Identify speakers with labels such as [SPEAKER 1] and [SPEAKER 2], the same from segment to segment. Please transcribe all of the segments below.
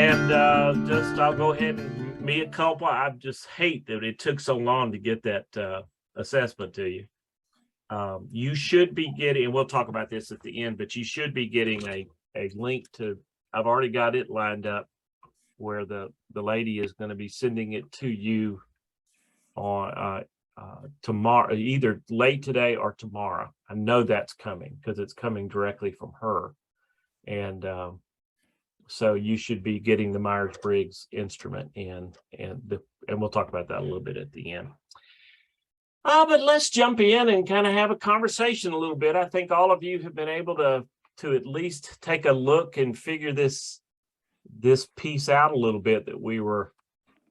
[SPEAKER 1] And I'll go ahead and mea culpa. I just hate that it took so long to get that assessment to you. You should be getting, and we'll talk about this at the end, but you should be getting a link to, I've already got it lined up where the lady is going to be sending it to you on tomorrow, either late today or tomorrow. I know that's coming because it's coming directly from her. And so you should be getting the Myers-Briggs instrument in, and we'll talk about that a little bit at the end. But let's jump in and kind of have a conversation a little bit. I think all of you have been able to at least take a look and figure this piece out a little bit that we were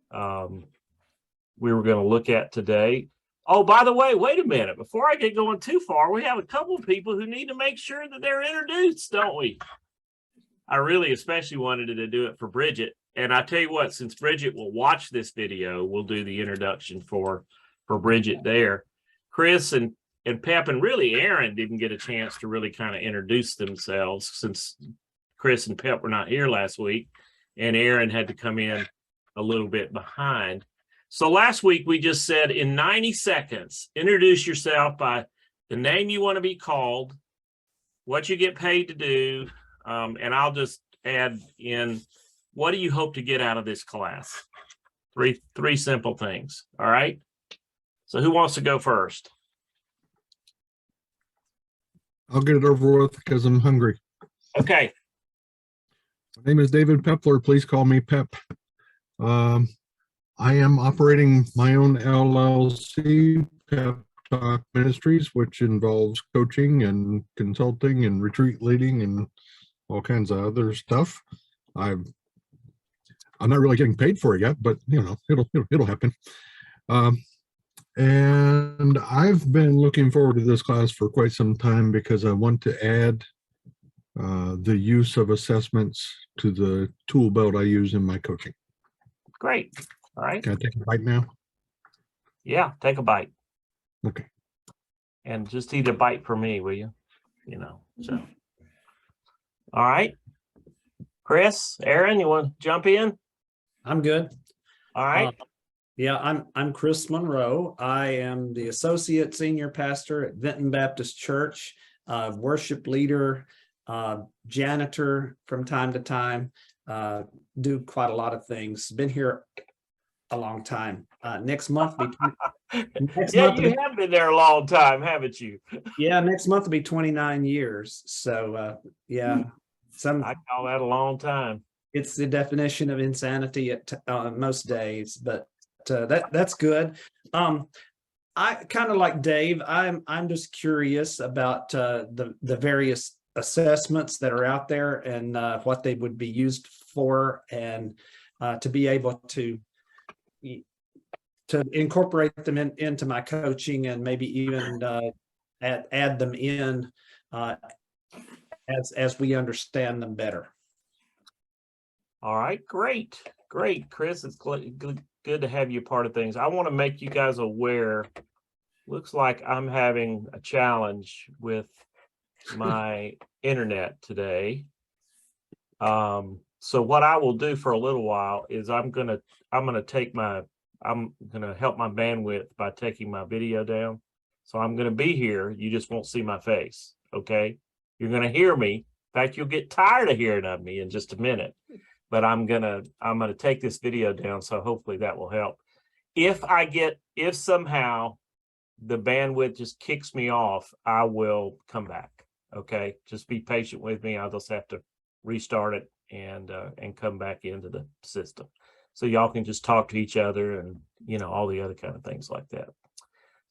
[SPEAKER 1] going to look at today. Oh, by the way, wait a minute. Before I get going too far, we have a couple of people who need to make sure that they're introduced, don't we? I really especially wanted to do it for Bridget. And I tell you what, since Bridget will watch this video, we'll do the introduction for Bridget there. Chris and Pep, and really Aaron didn't get a chance to really kind of introduce themselves since Chris and Pep were not here last week, and Aaron had to come in a little bit behind. So last week we just said in 90 seconds, introduce yourself by the name you want to be called, what you get paid to do, and I'll just add in, what do you hope to get out of this class? Three simple things. All right. So who wants to go first?
[SPEAKER 2] I'll get it over with because I'm hungry.
[SPEAKER 1] Okay.
[SPEAKER 2] My name is David Pepler. Please call me Pep. I am operating my own LLC, Pep Talk Ministries, which involves coaching and consulting and retreat leading and all kinds of other stuff. I'm not really getting paid for it yet, but you know, it'll happen. And I've been looking forward to this class for quite some time because I want to add the use of assessments to the tool belt I use in my coaching.
[SPEAKER 1] Great. All right.
[SPEAKER 2] Can I take a bite now?
[SPEAKER 1] Yeah, take a bite.
[SPEAKER 2] Okay.
[SPEAKER 1] And just eat a bite for me, will you? You know, so. All right. Chris, Aaron, you want to jump in?
[SPEAKER 3] I'm good.
[SPEAKER 1] All right.
[SPEAKER 3] Yeah, I'm Chris Monroe. I am the associate senior pastor at Vinton Baptist Church, worship leader, janitor from time to time, do quite a lot of things. Been here a long time. Next month,
[SPEAKER 1] you have been there a long time, haven't you?
[SPEAKER 3] Yeah, next month will be 29 years. So yeah,
[SPEAKER 1] I call that a long time.
[SPEAKER 3] It's the definition of insanity at most days, but that's good. I kind of like Dave. I'm just curious about the various assessments that are out there and what they would be used for, and to be able to incorporate them into my coaching, and maybe even add them in as we understand them better.
[SPEAKER 1] All right, great, Chris. It's good to have you part of things. I want to make you guys aware. Looks like I'm having a challenge with my internet today. So what I will do for a little while is I'm gonna help my bandwidth by taking my video down. So I'm gonna be here. You just won't see my face. Okay, you're gonna hear me. In fact, you'll get tired of hearing of me in just a minute. But I'm gonna take this video down, so hopefully that will help. If somehow the bandwidth just kicks me off, I will come back. Okay, just be patient with me. I'll just have to restart it and come back into the system, so y'all can just talk to each other and all the other kind of things like that.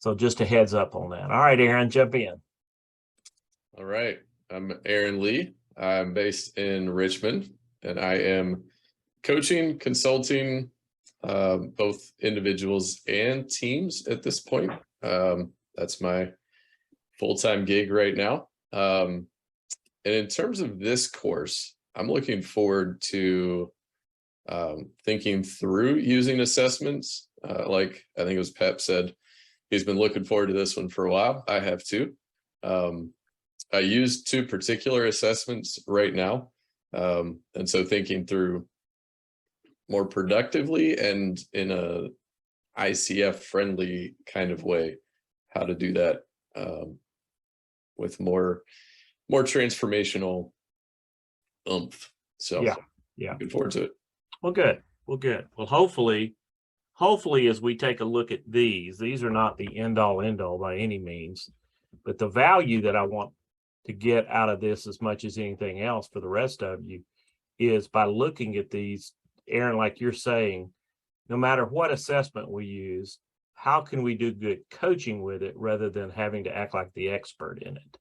[SPEAKER 1] So just a heads up on that. All right, Aaron, jump in.
[SPEAKER 4] All right, I'm Aaron Lee. I'm based in Richmond. And I am coaching, consulting, both individuals and teams at this point. That's my full-time gig right now. And in terms of this course, I'm looking forward to thinking through using assessments. Like I think it was Pep said, he's been looking forward to this one for a while. I have too. I use two particular assessments right now. And so thinking through more productively and in a ICF friendly kind of way, how to do that with more transformational oomph. So
[SPEAKER 1] yeah.
[SPEAKER 4] looking forward to it.
[SPEAKER 1] Well, good. Well, hopefully as we take a look at these are not the end all by any means, but the value that I want to get out of this as much as anything else for the rest of you is by looking at these, Aaron, like you're saying, no matter what assessment we use, how can we do good coaching with it rather than having to act like the expert in it?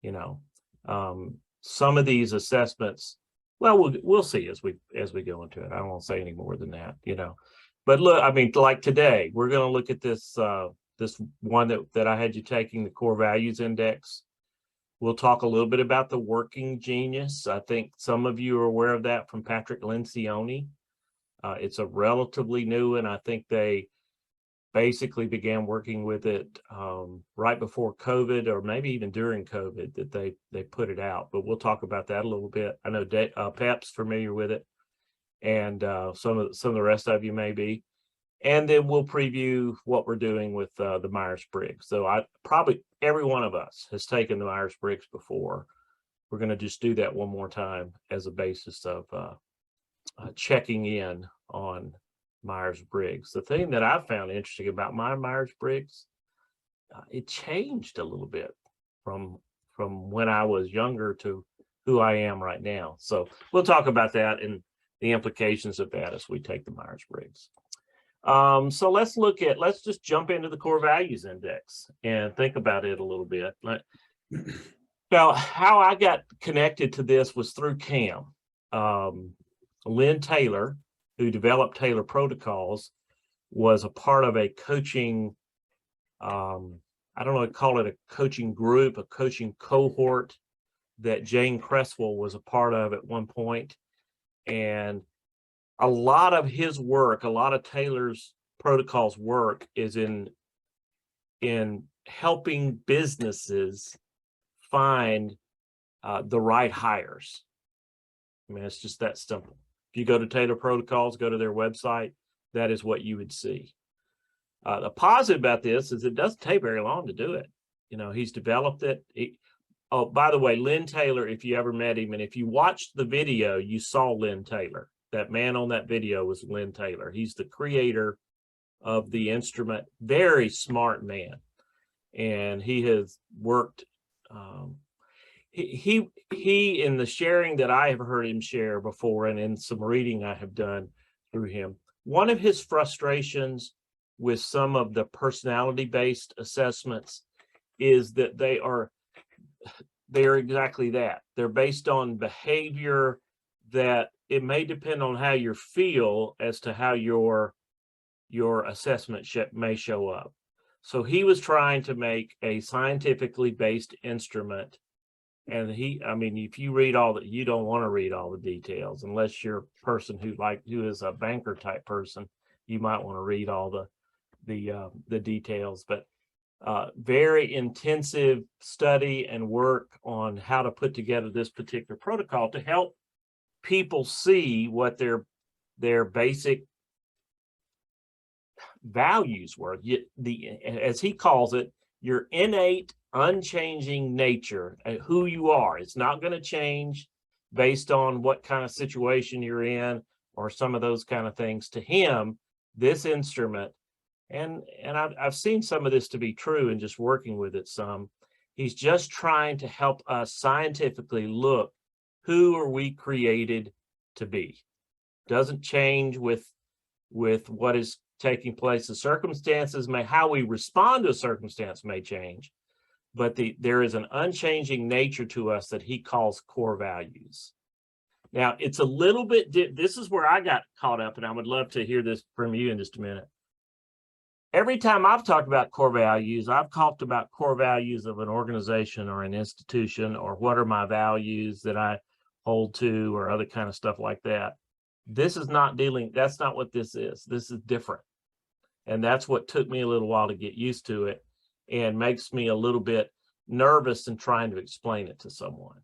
[SPEAKER 1] You know, some of these assessments, well, we'll see as we go into it. I don't want to say any more than that, you know. But look, I mean, like today, we're going to look at this this one that I had you taking, the core values index. We'll talk a little bit about the working genius. I think some of you are aware of that from Patrick Lencioni. It's a relatively new, and I think they basically began working with it right before COVID, or maybe even during COVID, that they put it out. But we'll talk about that a little bit. I know Pep's familiar with it, and some of the rest of you may be. And then we'll preview what we're doing with the Myers-Briggs. So probably every one of us has taken the Myers-Briggs before. We're going to just do that one more time as a basis of checking in on Myers-Briggs. The thing that I found interesting about my Myers-Briggs, it changed a little bit from when I was younger to who I am right now. So we'll talk about that and the implications of that as we take the Myers-Briggs. So let's just jump into the core values index and think about it a little bit. Now, how I got connected to this was through Cam. Lynn Taylor, who developed Taylor Protocols, was a part of a coaching, I don't know, call it a coaching group, a coaching cohort that Jane Cresswell was a part of at one point. And a lot of his work, a lot of Taylor's protocols work is in helping businesses find the right hires. I mean, it's just that simple. If you go to Taylor Protocols, go to their website, that is what you would see. The positive about this is it doesn't take very long to do it. You know, he's developed it. Oh, by the way, Lynn Taylor, if you ever met him, and if you watched the video, you saw Lynn Taylor. That man on that video was Lynn Taylor. He's the creator of the instrument. Very smart man. And he has worked, he in the sharing that I have heard him share before, and in some reading I have done through him, one of his frustrations with some of the personality-based assessments is that they are exactly that. They're based on behavior that it may depend on how you feel as to how your assessment may show up. So he was trying to make a scientifically based instrument. And I mean, if you read you don't want to read all the details unless you're a person who is a banker type person. You might want to read all the details, but very intensive study and work on how to put together this particular protocol to help people see what their basic values were. As he calls it, your innate, unchanging nature, who you are. It's not going to change based on what kind of situation you're in or some of those kind of things. To him, this instrument, and I've seen some of this to be true in just working with it some, he's just trying to help us scientifically look, who are we created to be? Doesn't change with what is taking place. The circumstances how we respond to a circumstance may change, but there is an unchanging nature to us that he calls core values. Now, it's a little bit, this is where I got caught up, and I would love to hear this from you in just a minute. Every time I've talked about core values, I've talked about core values of an organization or an institution, or what are my values that I hold to, or other kind of stuff like that. This is not that's not what this is. This is different. And that's what took me a little while to get used to it, and makes me a little bit nervous in trying to explain it to someone.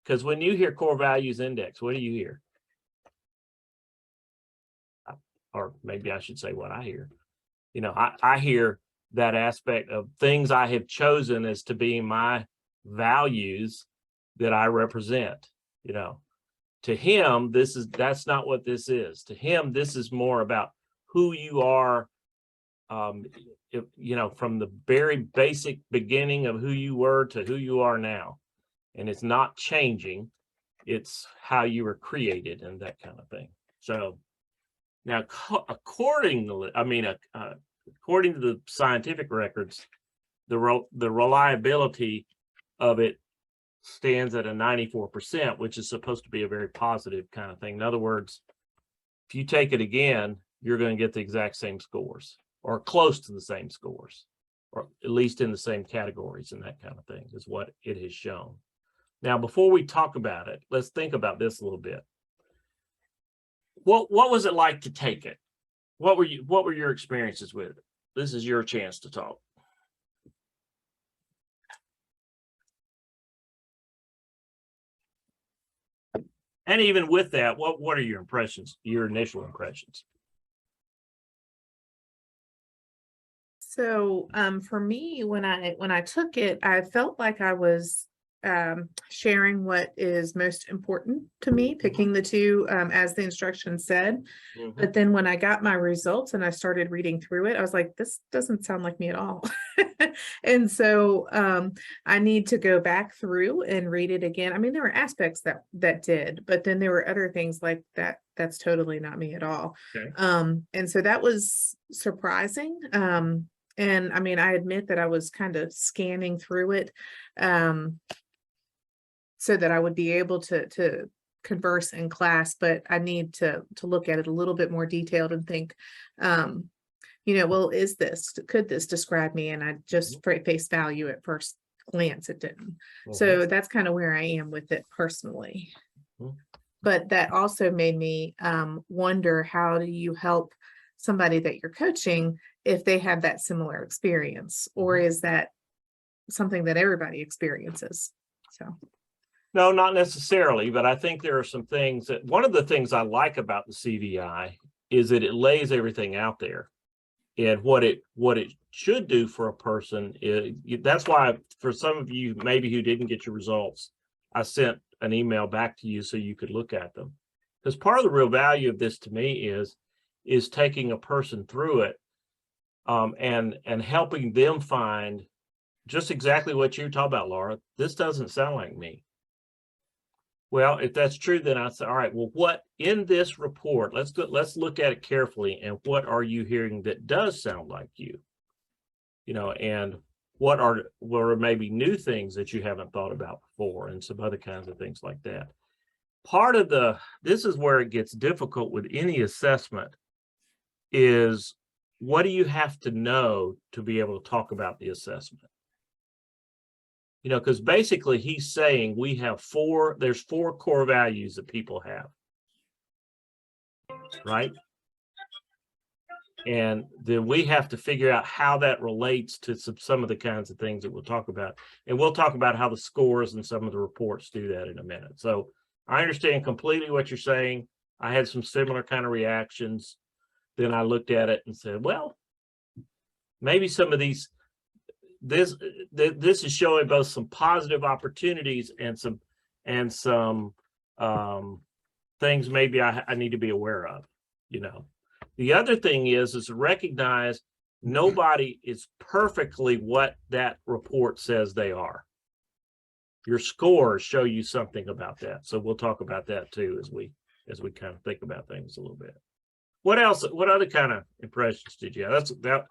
[SPEAKER 1] Because when you hear core values index, what do you hear? or maybe I should say what I hear. I hear that aspect of things I have chosen as to be my values that I represent. To him, that's not what this is. To him, this is more about who you are, from the very basic beginning of who you were to who you are now. And it's not changing. It's how you were created and that kind of thing. So now, according to the scientific records, the reliability of it stands at a 94%, which is supposed to be a very positive kind of thing. In other words, if you take it again, you're going to get the exact same scores or close to the same scores, or at least in the same categories and that kind of thing is what it has shown. Now, before we talk about it, let's think about this a little bit. What was it like to take it? What were your experiences with it? This is your chance to talk. And even with that, what are your impressions, your initial impressions?
[SPEAKER 5] So for me, when I took it, I felt like I was sharing what is most important to me, picking the two as the instructions said.
[SPEAKER 1] Mhm.
[SPEAKER 5] But then when I got my results and I started reading through it, I was like, this doesn't sound like me at all. And so I need to go back through and read it again. I mean, there were aspects that did, but then there were other things like that's totally not me at all.
[SPEAKER 1] Okay.
[SPEAKER 5] And so that was surprising. And I mean, I admit that I was kind of scanning through it so that I would be able to converse in class, but I need to look at it a little bit more detailed and think, well, could this describe me? And I just for face value at first glance, it didn't. So that's kind of where I am with it personally.
[SPEAKER 1] Mhm.
[SPEAKER 5] But that also made me wonder, how do you help somebody that you're coaching if they have that similar experience, or is that something that everybody experiences? So.
[SPEAKER 1] No, not necessarily, but I think there are some things that one of the things I like about the CVI is that it lays everything out there. And what it should do for a person is, that's why for some of you maybe who didn't get your results, I sent an email back to you so you could look at them. Because part of the real value of this to me is taking a person through it and helping them find just exactly what you're talking about, Laura. This doesn't sound like me. Well, if that's true, then I say, all right, well, what in this report, let's look at it carefully. And what are you hearing that does sound like you? And what are maybe new things that you haven't thought about before, and some other kinds of things like that. Part of this is where it gets difficult with any assessment, is what do you have to know to be able to talk about the assessment? Because basically he's saying there's four core values that people have, right? And then we have to figure out how that relates to some of the kinds of things that we'll talk about. And we'll talk about how the scores and some of the reports do that in a minute. So I understand completely what you're saying. I had some similar kind of reactions. Then I looked at it and said, well, maybe some of these, this is showing both some positive opportunities and some things maybe I need to be aware of. The other thing is to recognize nobody is perfectly what that report says they are. Your scores show you something about that. So we'll talk about that too as we kind of think about things a little bit. What else? What other kind of impressions did you have? I'm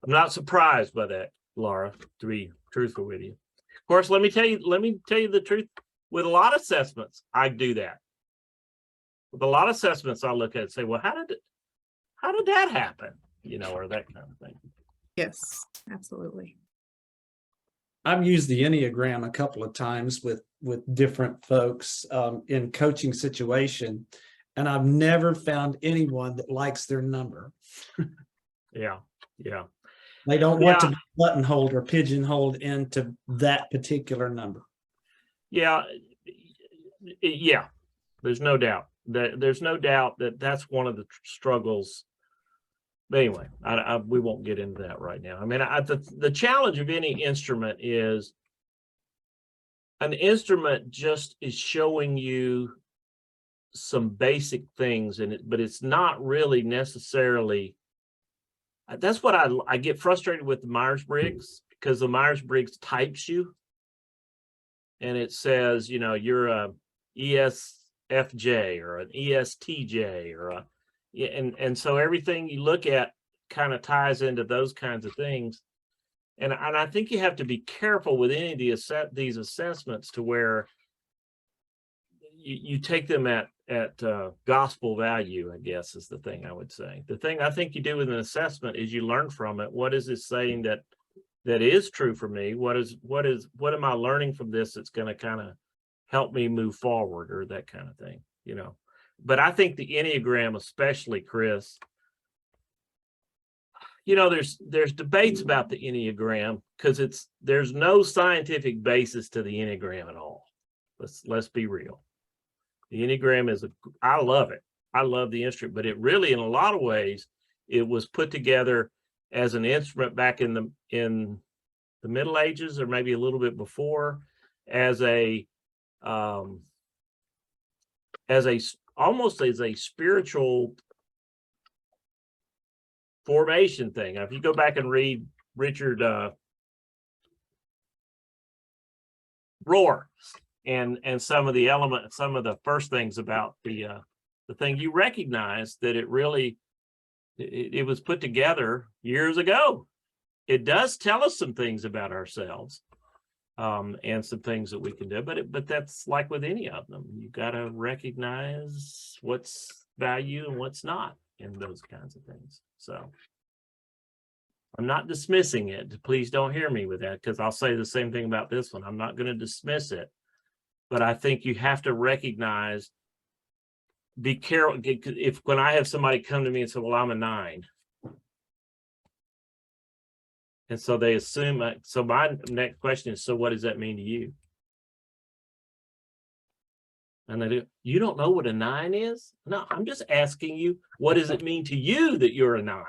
[SPEAKER 1] not surprised by that, Laura, to be truthful with you. Of course, let me tell you the truth. With a lot of assessments, I do that. With a lot of assessments, I look at it and say, well, how did that happen? Or that kind of thing.
[SPEAKER 5] Yes, absolutely.
[SPEAKER 3] I've used the Enneagram a couple of times with different folks in coaching situation, and I've never found anyone that likes their number.
[SPEAKER 1] Yeah.
[SPEAKER 3] They don't want to be buttonholed or pigeonholed into that particular number.
[SPEAKER 1] Yeah. There's no doubt. there's no doubt that that's one of the struggles. But anyway, we won't get into that right now. I mean, the challenge of any instrument is an instrument just is showing you some basic things in it, but it's not really necessarily. That's what I get frustrated with the Myers-Briggs, because the Myers-Briggs types you, and it says, you know, you're a ESFJ or an ESTJ or a, and so everything you look at kind of ties into those kinds of things. And I think you have to be careful with any of these assessments to where you take them at gospel value, I guess is the thing I would say. The thing I think you do with an assessment is you learn from it. What is it saying that is true for me? What am I learning from this that's going to kind of help me move forward, or that kind of thing, you know? But I think the Enneagram, especially, Chris, you know, there's debates about the Enneagram because there's no scientific basis to the Enneagram at all. Let's be real. The Enneagram I love it. I love the instrument, but it really, in a lot of ways, it was put together as an instrument back in the Middle Ages, or maybe a little bit before, as almost as a spiritual formation thing. If you go back and read Richard Rohr and some of the first things about the thing, you recognize that it really it was put together years ago. It does tell us some things about ourselves, and some things that we can do, but that's like with any of them. You got to recognize what's value and what's not in those kinds of things. So I'm not dismissing it. Please don't hear me with that, because I'll say the same thing about this one. I'm not going to dismiss it, but I think you have to recognize, be careful. If when I have somebody come to me and say, well, I'm a 9. And so they assume, so my next question is, so what does that mean to you? And they do, you don't know what a 9 is? No, I'm just asking you, what does it mean to you that you're a 9?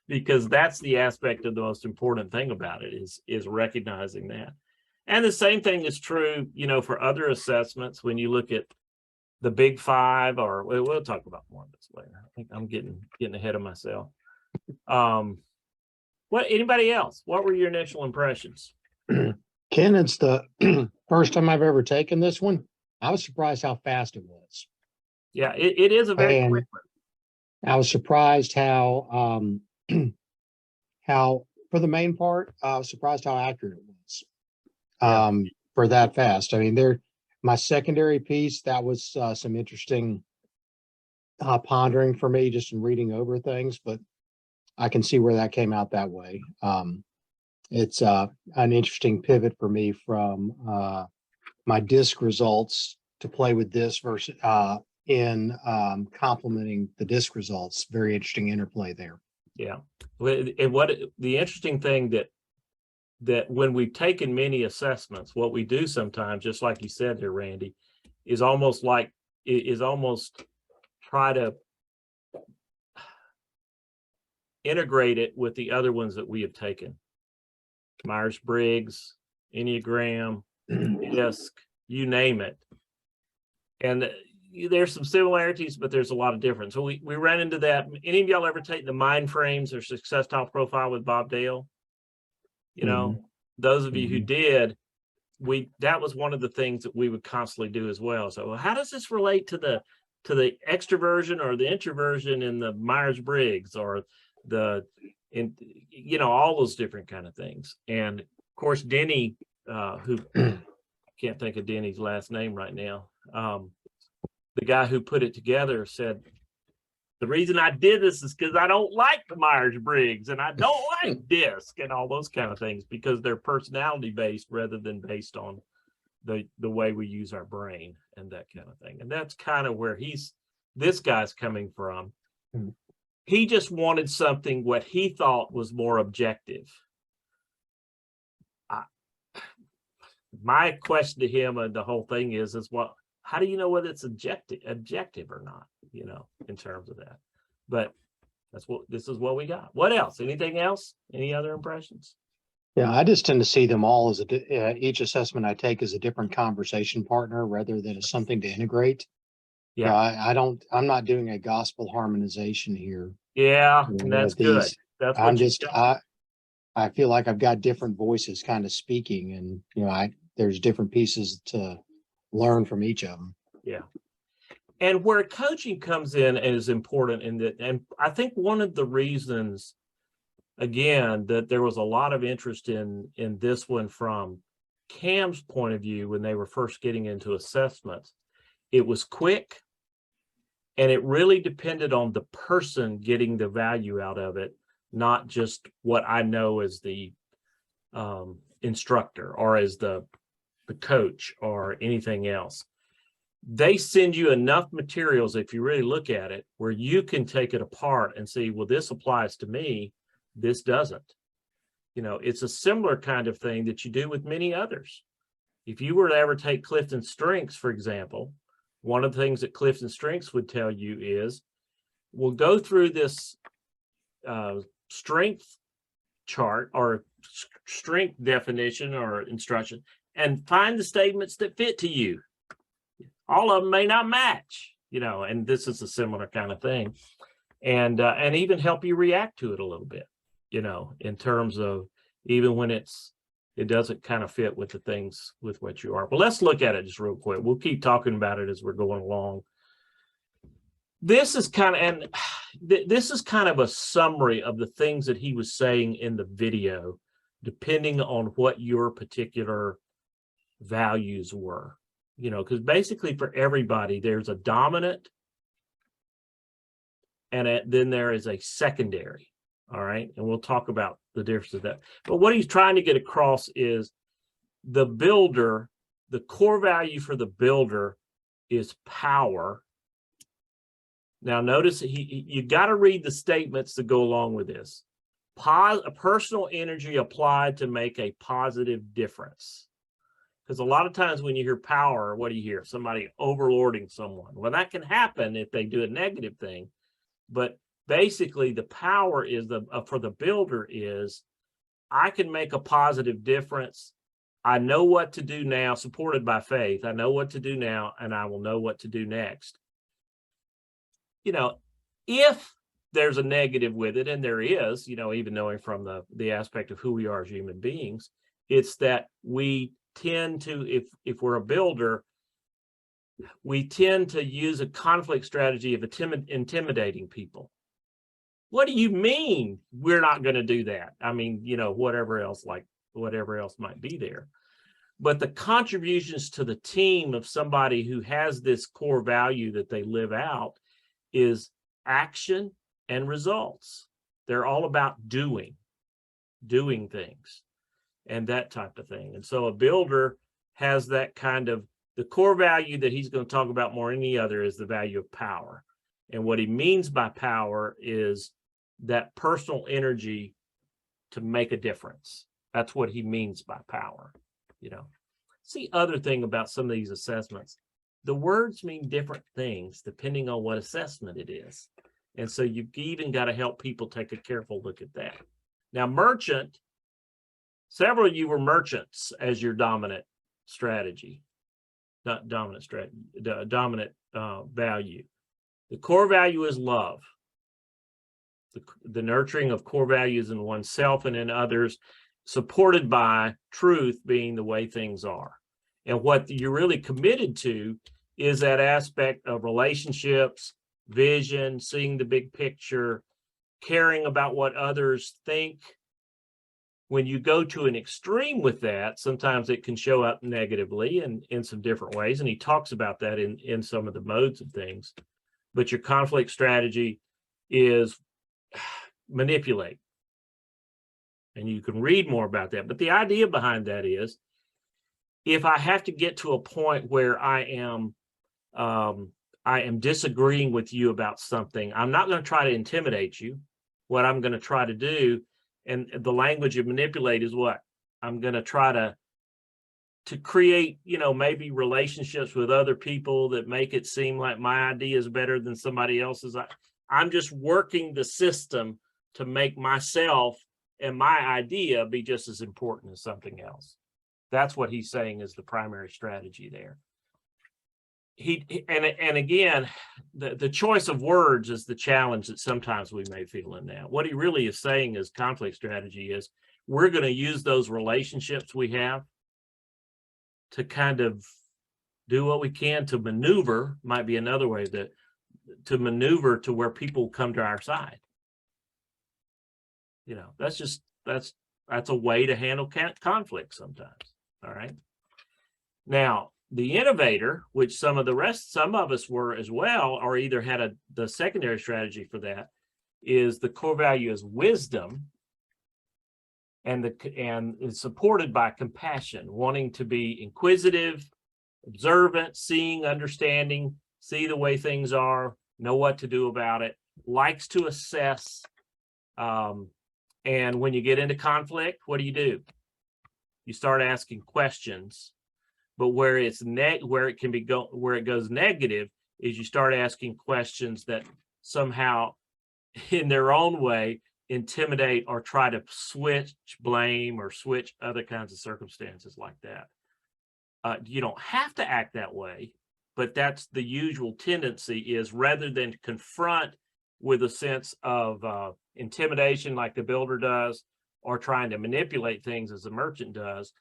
[SPEAKER 1] Because that's the aspect of the most important thing about it, is recognizing that. And the same thing is true, you know, for other assessments. When you look at the Big 5, or we'll talk about more of this later. I think I'm getting ahead of myself. What, anybody else? What were your initial impressions?
[SPEAKER 6] Ken, it's the first time I've ever taken this one. I was surprised how fast it was.
[SPEAKER 1] Yeah, it is a very
[SPEAKER 6] And
[SPEAKER 1] quick one.
[SPEAKER 6] I was surprised how for the main part, I was surprised how accurate it was for that fast. I mean, my secondary piece, that was some interesting pondering for me just in reading over things, but I can see where that came out that way. It's an interesting pivot for me from my disc results to play with this versus in complementing the disc results. Very interesting interplay there.
[SPEAKER 1] Yeah. And what the interesting thing that when we've taken many assessments, what we do sometimes, just like you said there, Randy, is almost try to integrate it with the other ones that we have taken. Myers-Briggs, Enneagram, DISC, you name it. And there's some similarities, but there's a lot of difference. So we ran into that. Any of y'all ever take the Mind Frames or Success Style Profile with Bob Dale? You know, those of you who did, that was one of the things that we would constantly do as well. So how does this relate to the extroversion or the introversion in the Myers-Briggs, or all those different kind of things? And of course, Denny, who can't think of Denny's last name right now, the guy who put it together, said, the reason I did this is because I don't like the Myers-Briggs and I don't like DISC and all those kind of things, because they're personality based rather than based on the way we use our brain and that kind of thing. And that's kind of where this guy's coming from. He just wanted something what he thought was more objective. My question to him and the whole thing is what how do you know whether it's objective or not, in terms of that? But this is what we got. What else? Anything else? Any other impressions?
[SPEAKER 6] Yeah, I just tend to see them all as each assessment I take is a different conversation partner rather than as something to integrate.
[SPEAKER 1] Yeah.
[SPEAKER 6] I'm not doing a gospel harmonization here.
[SPEAKER 1] Yeah,
[SPEAKER 6] you know,
[SPEAKER 1] and that's
[SPEAKER 6] with these.
[SPEAKER 1] good. That's
[SPEAKER 6] I'm
[SPEAKER 1] what you
[SPEAKER 6] just, I feel like I've got different voices kind of speaking and, there's different pieces to learn from each of them.
[SPEAKER 1] Yeah. And where coaching comes in is important and I think one of the reasons, again, that there was a lot of interest in this one from Cam's point of view when they were first getting into assessments, it was quick and it really depended on the person getting the value out of it, not just what I know as the instructor or as the coach or anything else. They send you enough materials, if you really look at it, where you can take it apart and see, well, this applies to me, this doesn't. It's a similar kind of thing that you do with many others. If you were to ever take Clifton Strengths, for example, one of the things that Clifton Strengths would tell you is, we'll go through this strength chart or strength definition or instruction and find the statements that fit to you. All of them may not match, and this is a similar kind of thing, and even help you react to it a little bit, in terms of even when it doesn't kind of fit with the things with what you are. But let's look at it just real quick. We'll keep talking about it as we're going along. This is kind of a summary of the things that he was saying in the video, depending on what your particular values were. Because basically for everybody, there's a dominant and then there is a secondary. All right. And we'll talk about the difference of that. But what he's trying to get across is the builder, the core value for the builder is power. Now, notice you got to read the statements that go along with this. A personal energy applied to make a positive difference. Because a lot of times when you hear power, what do you hear? Somebody overlording someone. Well, that can happen if they do a negative thing. But basically, the power is for the builder is, I can make a positive difference. I know what to do now, supported by faith. I know what to do now, and I will know what to do next. If there's a negative with it, and there is, even knowing from the aspect of who we are as human beings, it's that we tend to, if we're a builder, we tend to use a conflict strategy of intimidating people. What do you mean we're not going to do that? I mean, whatever else might be there. But the contributions to the team of somebody who has this core value that they live out is action and results. They're all about doing things and that type of thing. And so a builder has that kind of, the core value that he's going to talk about more than any other is the value of power. And what he means by power is that personal energy to make a difference. That's what he means by power. See, other thing about some of these assessments, the words mean different things depending on what assessment it is. And so you've even got to help people take a careful look at that. Now, merchant, several of you were merchants as your dominant strategy, not dominant strategy, dominant value. The core value is love. The nurturing of core values in oneself and in others, supported by truth being the way things are. And what you're really committed to is that aspect of relationships, vision, seeing the big picture, caring about what others think. When you go to an extreme with that, sometimes it can show up negatively and in some different ways. And he talks about that in some of the modes of things. But your conflict strategy is manipulate. And you can read more about that. But the idea behind that is, if I have to get to a point where I am disagreeing with you about something, I'm not going to try to intimidate you. What I'm going to try to do, and the language of manipulate is what? I'm going to try to to create, maybe relationships with other people that make it seem like my idea is better than somebody else's. I'm just working the system to make myself and my idea be just as important as something else. That's what he's saying is the primary strategy there. And again, the choice of words is the challenge that sometimes we may feel in that. What he really is saying is conflict strategy is we're going to use those relationships we have to kind of do what we can to maneuver, might be another way to maneuver to where people come to our side. That's a way to handle conflict sometimes. All right. Now, the innovator, which some of us were as well, or either had the secondary strategy for that, is the core value is wisdom, and is supported by compassion, wanting to be inquisitive, observant, seeing, understanding, see the way things are, know what to do about it, likes to assess. And when you get into conflict, what do? You start asking questions. But where it goes negative is you start asking questions that somehow, in their own way, intimidate or try to switch blame or switch other kinds of circumstances like that. You don't have to act that way, but that's the usual tendency, is rather than confront with a sense of intimidation like the builder does, or trying to manipulate things as the merchant does,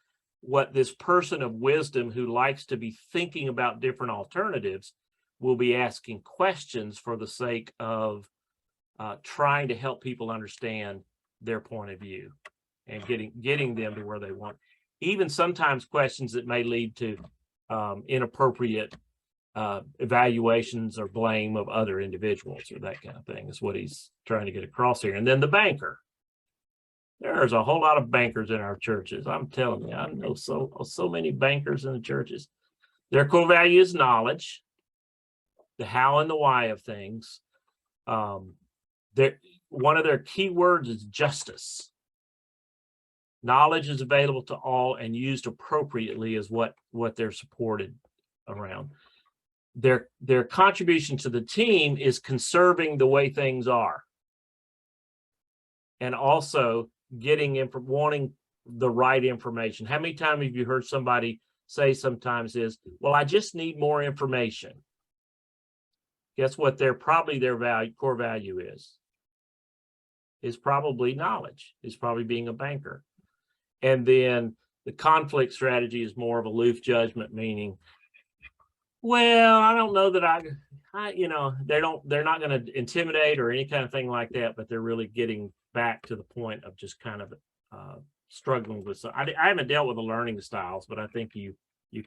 [SPEAKER 1] what this person of wisdom who likes to be thinking about different alternatives will be asking questions for the sake of trying to help people understand their point of view and getting them to where they want. Even sometimes questions that may lead to inappropriate evaluations or blame of other individuals or that kind of thing is what he's trying to get across here. And then the banker. There's a whole lot of bankers in our churches. I'm telling you, I know so many bankers in the churches. Their core value is knowledge, the how and the why of things. One of their key words is justice. Knowledge is available to all and used appropriately is what they're supported around. Their contribution to the team is conserving the way things are, and also wanting the right information. How many times have you heard somebody say sometimes is, well, I just need more information? Guess what their core value is probably knowledge, is probably being a banker. And then the conflict strategy is more of aloof judgment, meaning, well, I don't know that they're not going to intimidate or any kind of thing like that, but they're really getting back to the point of just kind of struggling with. So I haven't dealt with the learning styles, but I think you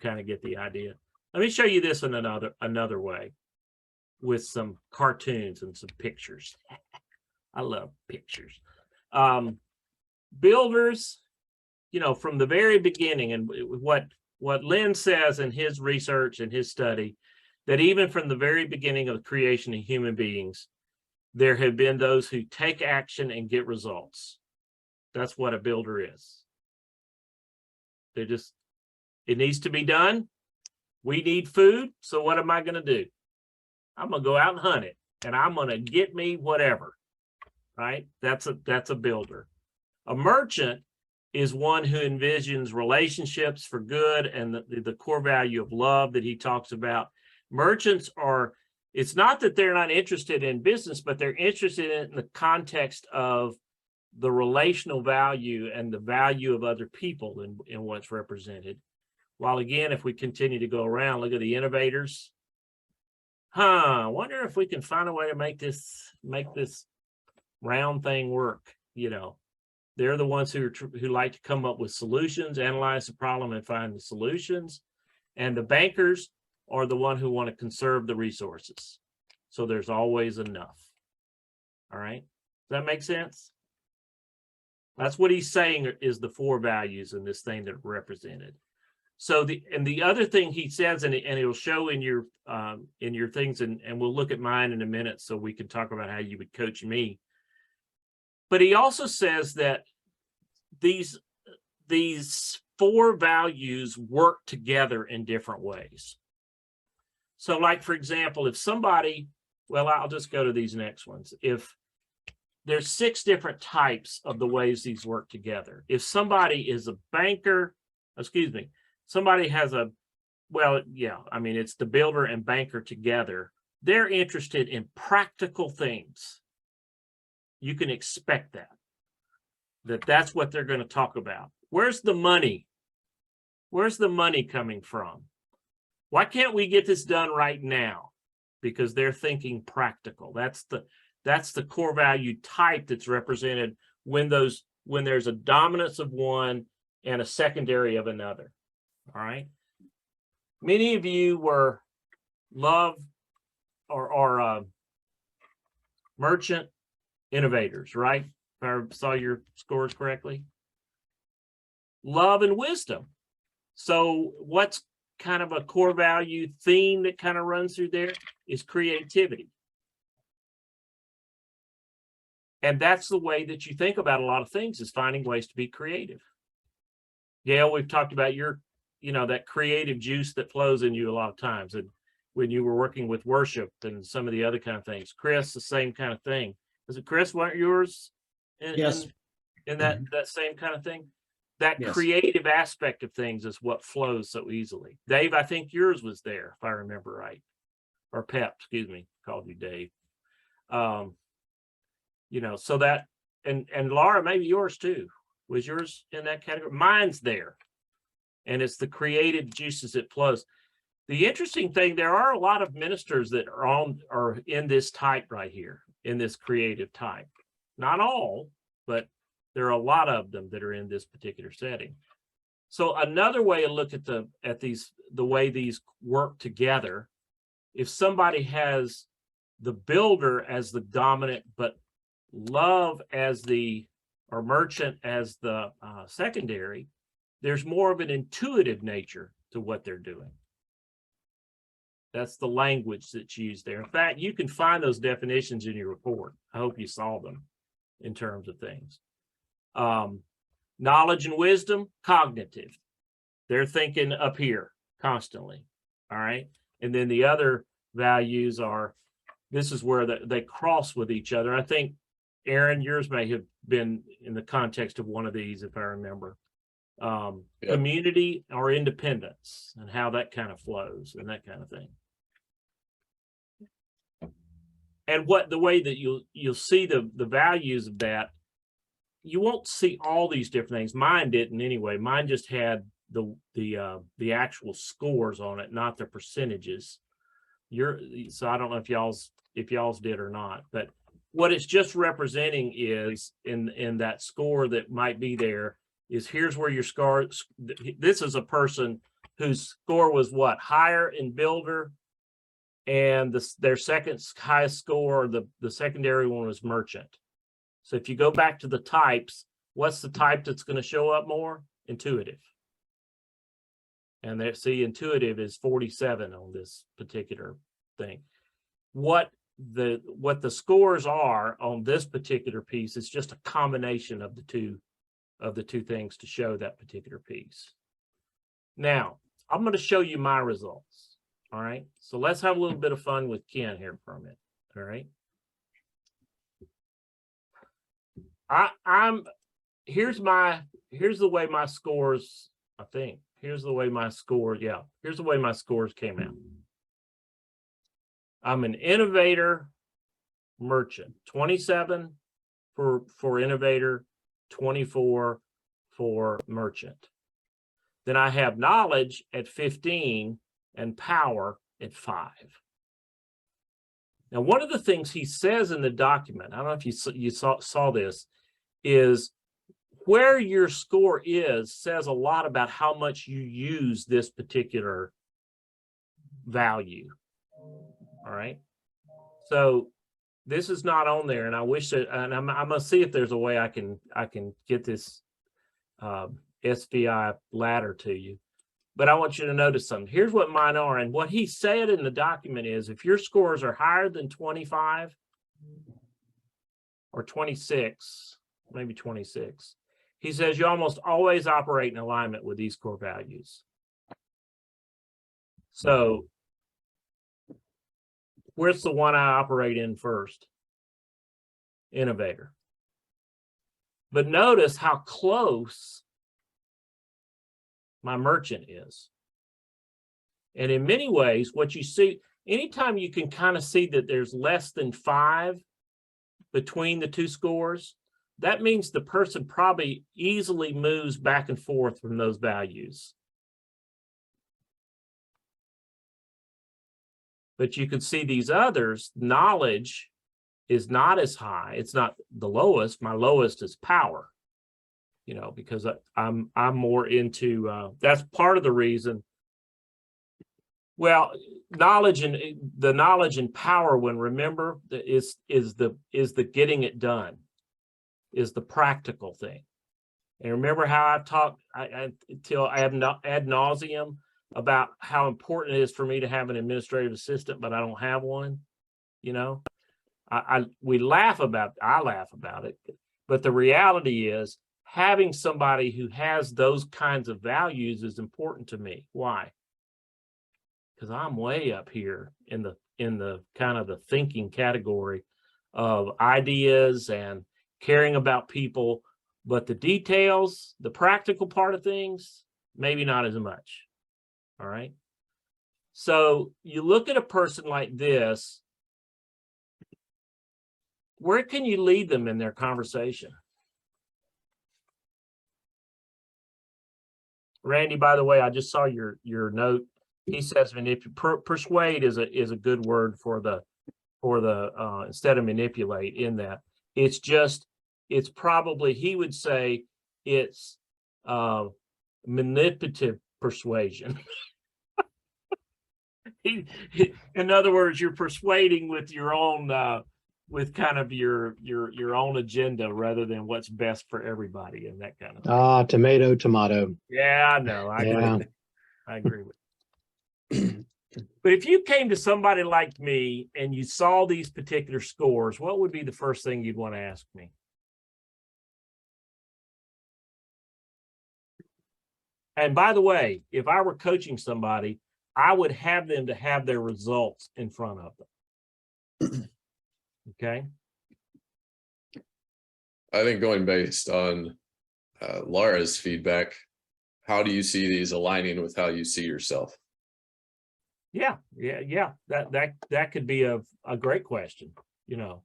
[SPEAKER 1] kind of get the idea. Let me show you this in another way with some cartoons and some pictures. I love pictures. Builders, from the very beginning, and what Lynn says in his research and his study, that even from the very beginning of the creation of human beings, there have been those who take action and get results. That's what a builder is. It needs to be done. We need food. So what am I going to do? I'm going to go out and hunt it, and I'm going to get me whatever, right? That's a builder. A merchant is one who envisions relationships for good and the core value of love that he talks about. Merchants it's not that they're not interested in business, but they're interested in the context of the relational value and the value of other people in what's represented. While again, if we continue to go around, look at the innovators. I wonder if we can find a way to make this round thing work. They're the ones who like to come up with solutions, analyze the problem and find the solutions. And the bankers are the one who want to conserve the resources. So there's always enough. All right. Does that make sense? That's what he's saying is the 4 values in this thing that are represented. So the other thing he says, and it'll show in your things, and we'll look at mine in a minute so we can talk about how you would coach me. But he also says that these 4 values work together in different ways. So like, for example, if somebody, well, I'll just go to these next ones. If there's 6 different types of the ways these work together. If somebody is a banker, excuse me, somebody has a, well, yeah, I mean, it's the builder and banker together. They're interested in practical things. You can expect that's what they're going to talk about. Where's the money? Where's the money coming from? Why can't we get this done right now? Because they're thinking practical. That's the core value type that's represented when there's a dominance of one and a secondary of another. All right. Many of you were love or merchant innovators, right? If I saw your scores correctly. Love and wisdom. So what's kind of a core value theme that kind of runs through there is creativity. And that's the way that you think about a lot of things, is finding ways to be creative. Gail, we've talked about your, that creative juice that flows in you a lot of times. And when you were working with worship and some of the other kind of things. Chris, the same kind of thing. Is it Chris, weren't yours
[SPEAKER 3] Yes.
[SPEAKER 1] in that same kind of thing? That
[SPEAKER 3] Yes.
[SPEAKER 1] creative aspect of things is what flows so easily. Dave, I think yours was there, if I remember right. Or Pep, excuse me, called you Dave. So that, and Laura, maybe yours too. Was yours in that category? Mine's there. And it's the creative juices that flows. The interesting thing, there are a lot of ministers that are in this type right here, in this creative type. Not all, but there are a lot of them that are in this particular setting. So another way to look at the way these work together, if somebody has the builder as the dominant, but love as or merchant as the secondary, there's more of an intuitive nature to what they're doing. That's the language that's used there. In fact, you can find those definitions in your report. I hope you saw them in terms of things. Knowledge and wisdom, cognitive. They're thinking up here constantly. All right. And then the other values are, this is where they cross with each other. I think, Aaron, yours may have been in the context of one of these, if I remember. Community or independence, and how that kind of flows and that kind of thing. And the way that you'll see the values of that, you won't see all these different things. Mine didn't anyway. Mine just had the actual scores on it, not the percentages. So I don't know if y'all's did or not, but what it's just representing is in that score that might be there is, here's where your score. This is a person whose score was what, higher in builder, and their second highest score, the secondary one, was merchant. So if you go back to the types, what's the type that's going to show up more? Intuitive. And there, see, intuitive is 47 on this particular thing. What the scores are on this particular piece is just a combination of the two things to show that particular piece. Now, I'm going to show you my results. All right. So let's have a little bit of fun with Ken here for a minute. All right. Here's the way my scores, I think. Here's the way my scores came out. I'm an innovator merchant, 27 for innovator, 24 for merchant. Then I have knowledge at 15 and power at 5. Now, one of the things he says in the document, I don't know if you saw this, is where your score says a lot about how much you use this particular value. All right. So this is not on there, and I wish that, and I'm gonna see if there's a way I can get this SVI ladder to you. But I want you to notice something. Here's what mine are, and what he said in the document is, if your scores are higher than 25 or 26, maybe 26, He says you almost always operate in alignment with these core values. So where's the one I operate in first? Innovator. But notice how close my merchant is. And in many ways, what you see, anytime you can kind of see that there's less than 5 between the two scores, that means the person probably easily moves back and forth from those values. But you can see these others, knowledge is not as high. It's not the lowest. My lowest is power, you know, because I'm more into, that's part of the reason. Well, knowledge and the knowledge and power, when remember, is the getting it done, is the practical thing. And remember how I've talked till I have not ad nauseum about how important it is for me to have an administrative assistant, but I don't have one. You know, we laugh about, I laugh about it, but the reality is having somebody who has those kinds of values is important to me. Why? Because I'm way up here in the kind of the thinking category of ideas and caring about people, but the details, the practical part of things, maybe not as much. All right. So you look at a person like this, where can you lead them in their conversation? Randy, by the way, I just saw your note. He says persuade is a good word for the instead of manipulate in that. It's just, it's probably, he would say it's manipulative persuasion. In other words, you're persuading with your own with kind of your own agenda rather than what's best for everybody and that kind of thing.
[SPEAKER 6] Tomato, tomato.
[SPEAKER 1] Yeah, I know. I
[SPEAKER 6] Yeah.
[SPEAKER 1] agree. I agree with you. But if you came to somebody like me and you saw these particular scores, what would be the first thing you'd want to ask me? And by the way, if I were coaching somebody, I would have them to have their results in front of them. Okay.
[SPEAKER 4] I think going based on Laura's feedback, how do you see these aligning with how you see yourself?
[SPEAKER 1] Yeah. That could be a great question. You know,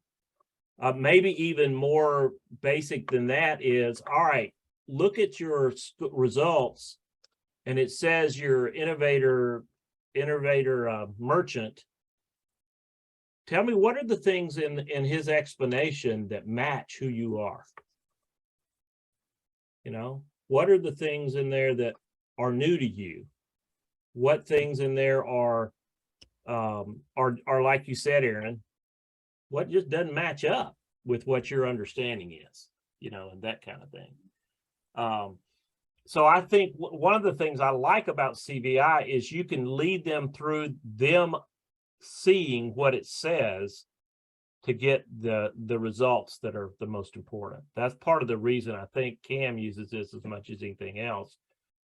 [SPEAKER 1] maybe even more basic than that is, all right, look at your results, and it says your innovator merchant. Tell me, what are the things in his explanation that match who you are? You know, what are the things in there that are new to you? What things in there are like you said, Aaron, what just doesn't match up with what your understanding is, you know, and that kind of thing. So I think one of the things I like about CVI is you can lead them through them seeing what it says to get the results that are the most important. That's part of the reason I think Cam uses this as much as anything else.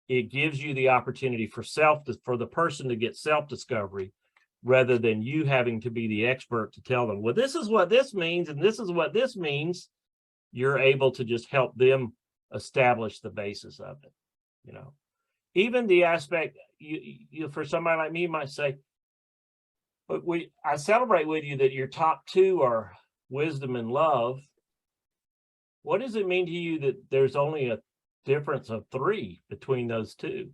[SPEAKER 1] It gives you the opportunity for the person to get self-discovery rather than you having to be the expert to tell them, well, this is what this means and this is what this means. You're able to just help them establish the basis of it. You know, even the aspect you for somebody like me might say, but I celebrate with you that your top 2 are wisdom and love. What does it mean to you that there's only a difference of 3 between those 2?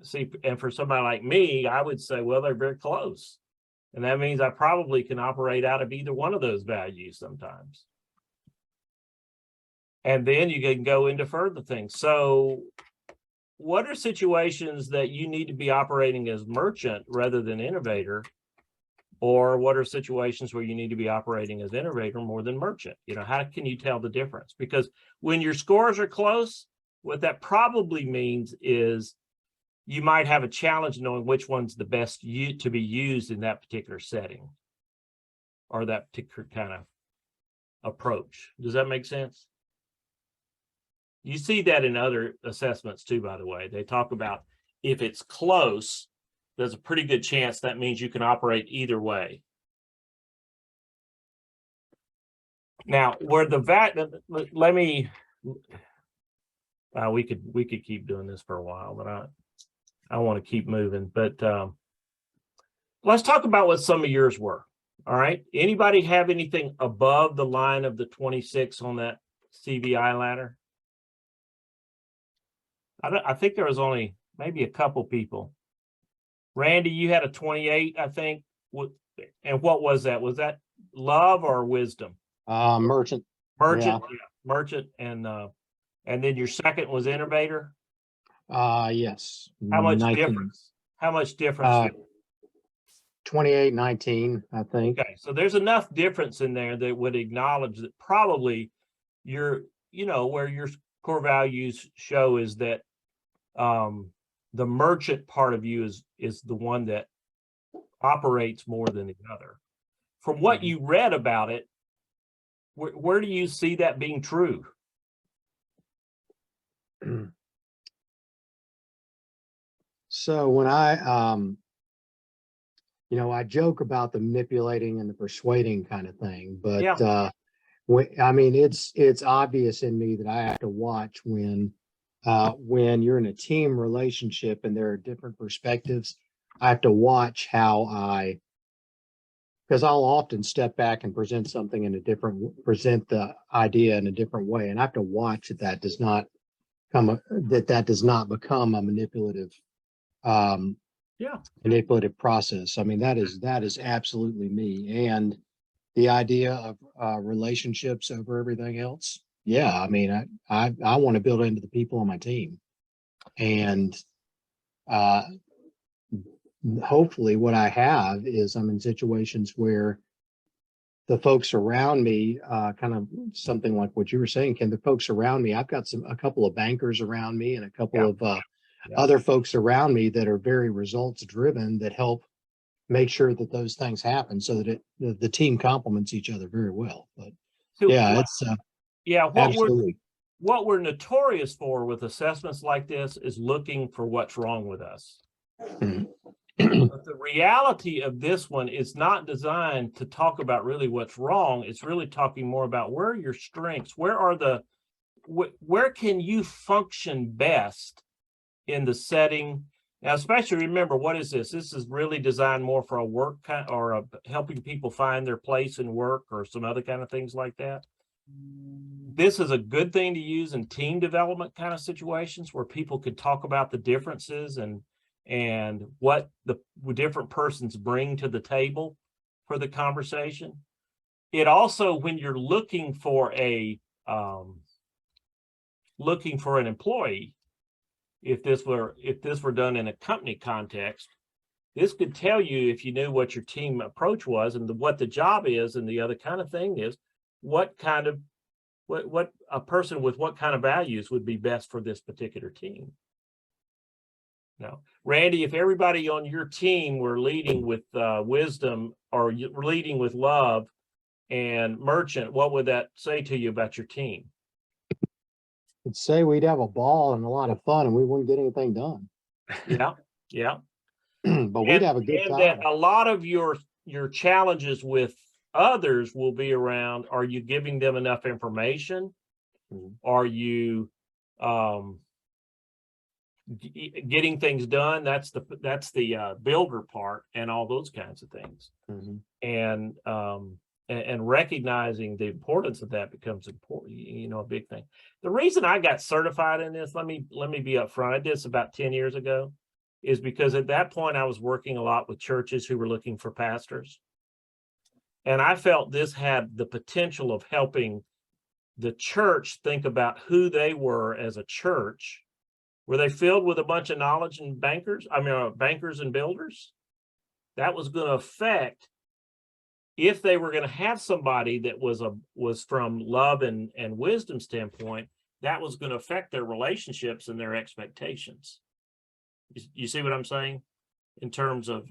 [SPEAKER 1] See, and for somebody like me, I would say, well, they're very close. And that means I probably can operate out of either one of those values sometimes. And then you can go into further things. So what are situations that you need to be operating as merchant rather than innovator? Or what are situations where you need to be operating as innovator more than merchant? You know, how can you tell the difference? Because when your scores are close, what that probably means is you might have a challenge knowing which one's the best to be used in that particular setting or that particular kind of approach. Does that make sense? You see that in other assessments too, by the way. They talk about if it's close, there's a pretty good chance that means you can operate either way. Now, where the let me, we could keep doing this for a while, but I want to keep moving. But let's talk about what some of yours were. All right. Anybody have anything above the line of the 26 on that CVI ladder? I think there was only maybe a couple people. Randy, you had a 28, I think. And what was that? Was that love or wisdom?
[SPEAKER 6] Merchant.
[SPEAKER 1] Merchant, yeah, merchant, and then your second was innovator.
[SPEAKER 6] Yes.
[SPEAKER 1] How much
[SPEAKER 6] 19.
[SPEAKER 1] difference? How much difference?
[SPEAKER 6] 28, 19, I think.
[SPEAKER 1] Okay, so there's enough difference in there that would acknowledge that probably your, where your core values show is that the merchant part of you is the one that operates more than the other. From what you read about it, where do you see that being true?
[SPEAKER 6] So when I joke about the manipulating and the persuading kind of thing, but
[SPEAKER 1] Yeah.
[SPEAKER 6] It's obvious in me that I have to watch when you're in a team relationship and there are different perspectives. I have to watch because I'll often step back and present the idea in a different way, and I have to watch that does not become a manipulative process. I mean, that is absolutely me. And the idea of relationships over everything else. Yeah. I mean, I want to build into the people on my team, and hopefully what I have is I'm in situations where the folks around me, kind of something like what you were saying, Ken, the folks around me, I've got a couple of bankers around me and a couple of other folks around me that are very results driven that help make sure that those things happen so that the team complements each other very well. But absolutely.
[SPEAKER 1] What we're notorious for with assessments like this is looking for what's wrong with us. But the reality of this one is not designed to talk about really what's wrong. It's really talking more about where are your strengths, where can you function best in the setting. Now, especially remember, what is this? This is really designed more for a work or helping people find their place in work or some other kind of things like that. This is a good thing to use in team development kind of situations where people could talk about the differences and what the different persons bring to the table for the conversation. It also, when you're looking for an employee, if this were done in a company context, this could tell you, if you knew what your team approach was and what the job is and the other kind of thing is, what a person with what kind of values would be best for this particular team. Now, Randy, if everybody on your team were leading with wisdom or leading with love and merchant, what would that say to you about your team?
[SPEAKER 6] I'd say we'd have a ball and a lot of fun and we wouldn't get anything done.
[SPEAKER 1] Yeah.
[SPEAKER 6] But we'd have a good time.
[SPEAKER 1] That a lot of your challenges with others will be around, are you giving them enough information? Are you getting things done? That's the builder part and all those kinds of things. And recognizing the importance of that becomes important, a big thing. The reason I got certified in this, let me be upfront, I did this about 10 years ago, is because at that point I was working a lot with churches who were looking for pastors. And I felt this had the potential of helping the church think about who they were as a church. Were they filled with a bunch of knowledge and bankers and builders? That was going to affect, if they were going to have somebody that was from love and wisdom standpoint, that was going to affect their relationships and their expectations. You see what I'm saying? In terms of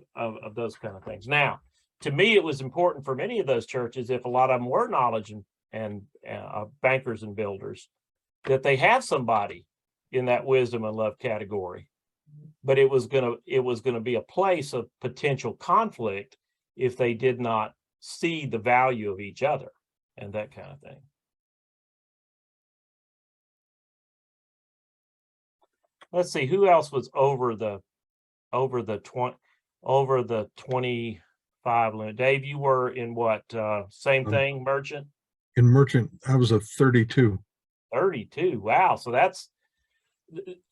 [SPEAKER 1] those kind of things. Now, to me, it was important for many of those churches, if a lot of them were knowledge bankers and builders, that they have somebody in that wisdom and love category, but it was gonna be a place of potential conflict if they did not see the value of each other and that kind of thing. Let's see, who else was over the 25 limit? Dave, you were in what, same thing, merchant?
[SPEAKER 2] In merchant, I was a 32.
[SPEAKER 1] 32. Wow. So that's,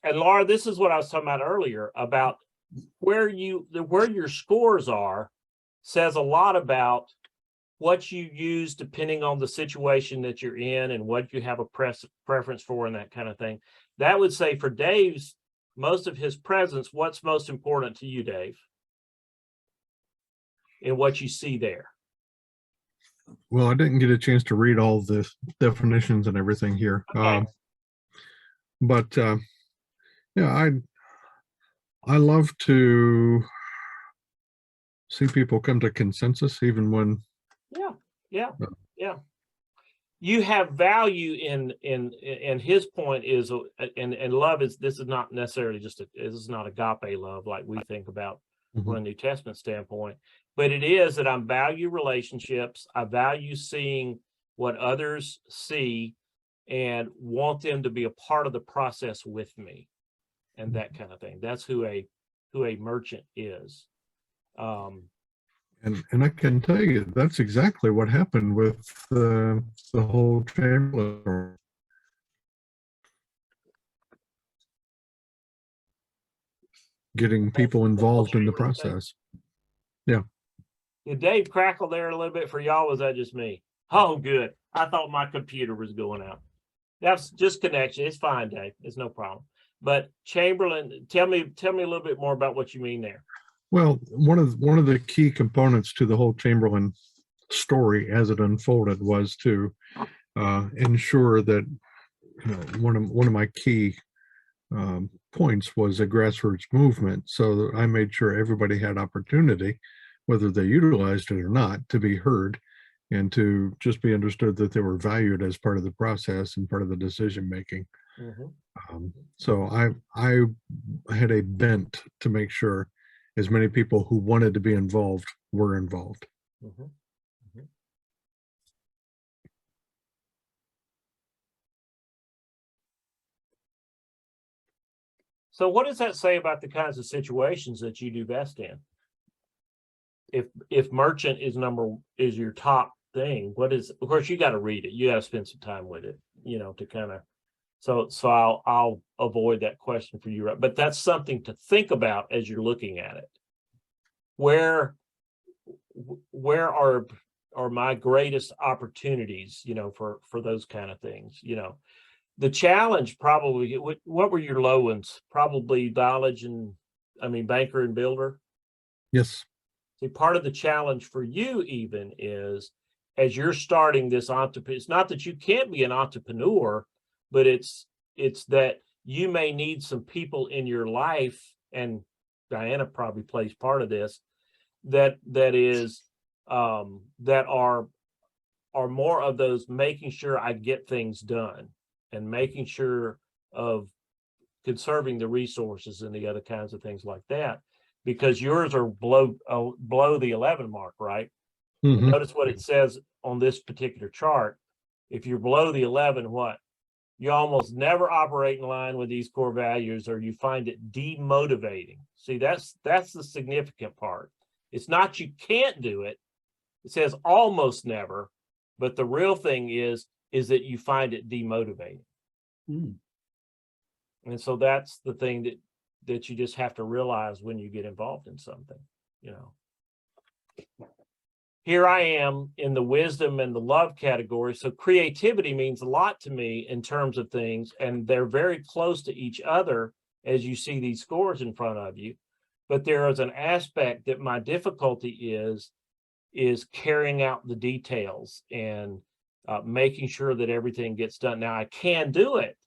[SPEAKER 1] and Laura, this is what I was talking about earlier about where your scores are says a lot about what you use depending on the situation that you're in and what you have a preference for and that kind of thing. That would say for Dave's, most of his presence, what's most important to you, Dave? In what you see there?
[SPEAKER 2] Well, I didn't get a chance to read all the definitions and everything here.
[SPEAKER 1] Okay.
[SPEAKER 2] But yeah, I love to see people come to consensus even when
[SPEAKER 1] Yeah. You have value in his point is, and love is, this is not necessarily just this is not agape love like we think about from a New Testament standpoint, but it is that I value relationships. I value seeing what others see and want them to be a part of the process with me and that kind of thing. That's who a merchant is.
[SPEAKER 2] And I can tell you that's exactly what happened with the whole Chamberlain. Getting people involved in the process. Yeah.
[SPEAKER 1] Did Dave crackle there a little bit for y'all? Was that just me? Oh, good. I thought my computer was going out. That's just connection. It's fine, Dave. It's no problem. But Chamberlain, tell me a little bit more about what you mean there.
[SPEAKER 2] Well, one of the key components to the whole Chamberlain story as it unfolded was to ensure that, you know, one of my key points was a grassroots movement. So that I made sure everybody had opportunity, whether they utilized it or not, to be heard and to just be understood that they were valued as part of the process and part of the decision making. So I had a bent to make sure as many people who wanted to be involved were involved.
[SPEAKER 1] So what does that say about the kinds of situations that you do best in? If merchant is your top thing, what is, of course you got to read it. You got to spend some time with it, you know, to kind of, so I'll avoid that question for you, right? But that's something to think about as you're looking at it. Where are my greatest opportunities, you know, for those kind of things, you know? The challenge probably, what were your low ones? Probably knowledge and, banker and builder.
[SPEAKER 2] Yes.
[SPEAKER 1] See, part of the challenge for you even is, as you're starting this entrepreneur, it's not that you can't be an entrepreneur, but it's that you may need some people in your life, and Diana probably plays part of this, that are more of those making sure I get things done and making sure of conserving the resources and the other kinds of things like that, because yours are below the 11 mark, right? Notice what it says on this particular chart. If you're below the 11, what? You almost never operate in line with these core values, or you find it demotivating. See, that's the significant part. It's not you can't do it. It says almost never, but the real thing is that you find it demotivating. And so that's the thing that you just have to realize when you get involved in something, you know. Here I am in the wisdom and the love category. So creativity means a lot to me in terms of things, and they're very close to each other as you see these scores in front of you. But there is an aspect that my difficulty is carrying out the details and making sure that everything gets done. Now I can do it,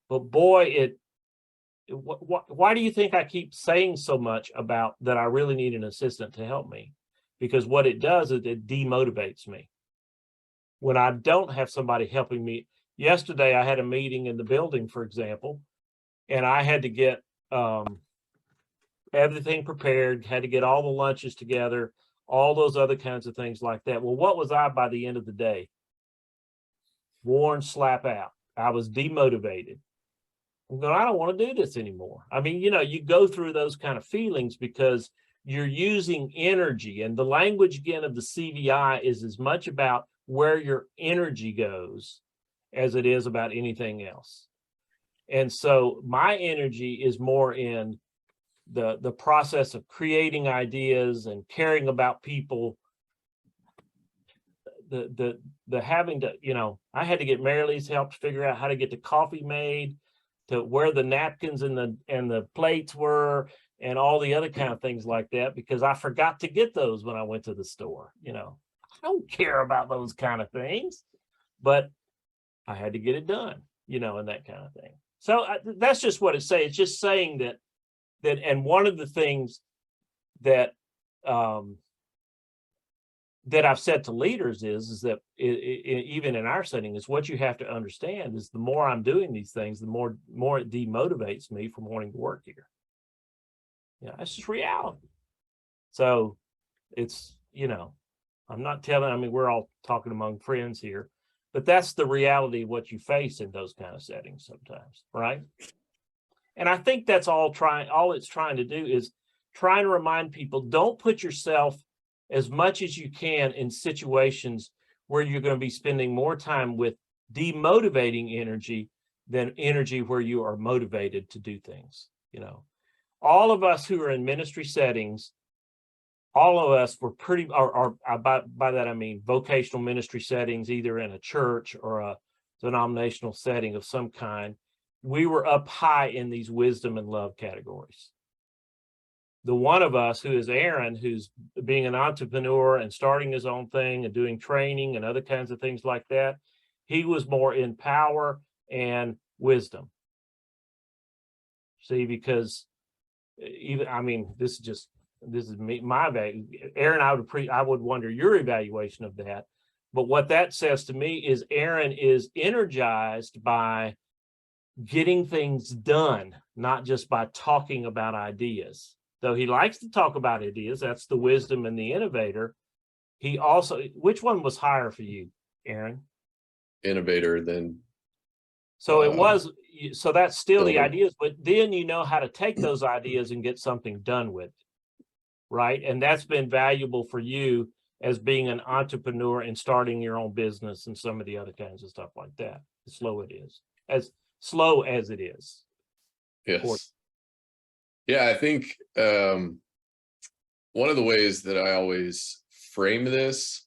[SPEAKER 1] but boy, why do you think I keep saying so much about that I really need an assistant to help me? Because what it does is it demotivates me. when I don't have somebody helping me. Yesterday, I had a meeting in the building, for example, and I had to get everything prepared, had to get all the lunches together, all those other kinds of things like that. Well, what was I by the end of the day? Worn slap out. I was demotivated. I'm going, I don't want to do this anymore. I mean, you go through those kind of feelings because you're using energy, and the language again of the CVI is as much about where your energy goes as it is about anything else. And so my energy is more in the process of creating ideas and caring about people. The having to, I had to get Mary Lee's help to figure out how to get the coffee made, to where the napkins and the plates were, and all the other kind of things like that, because I forgot to get those when I went to the store. I don't care about those kind of things, but I had to get it done, and that kind of thing. So that's just what it's saying. It's just saying that, and one of the things that that I've said to leaders is that even in our setting, is what you have to understand is the more I'm doing these things, the more it demotivates me from wanting to work here. That's just reality. So it's, I'm not telling, I mean, we're all talking among friends here, but that's the reality of what you face in those kind of settings sometimes, right? And I think that's all it's trying to do is trying to remind people, don't put yourself as much as you can in situations where you're going to be spending more time with demotivating energy than energy where you are motivated to do things. All of us who are in ministry settings, all of us were pretty, or by that I mean vocational ministry settings, either in a church or a denominational setting of some kind. We were up high in these wisdom and love categories. The one of us who is Aaron, who's being an entrepreneur and starting his own thing and doing training and other kinds of things like that, he was more in power and wisdom. See, because even, I mean, this is me, my value. Aaron, I would wonder your evaluation of that. But what that says to me is Aaron is energized by getting things done, not just by talking about ideas. Though he likes to talk about ideas, that's the wisdom and the innovator. He also, which one was higher for you, Aaron?
[SPEAKER 4] Innovator than.
[SPEAKER 1] So it was, so that's still the
[SPEAKER 4] builder.
[SPEAKER 1] ideas, but then you know how to take those ideas and get something done with it, right? And that's been valuable for you as being an entrepreneur and starting your own business and some of the other kinds of stuff like that. As slow it is, as slow as it is.
[SPEAKER 4] Yes. Yeah, I think one of the ways that I always frame this,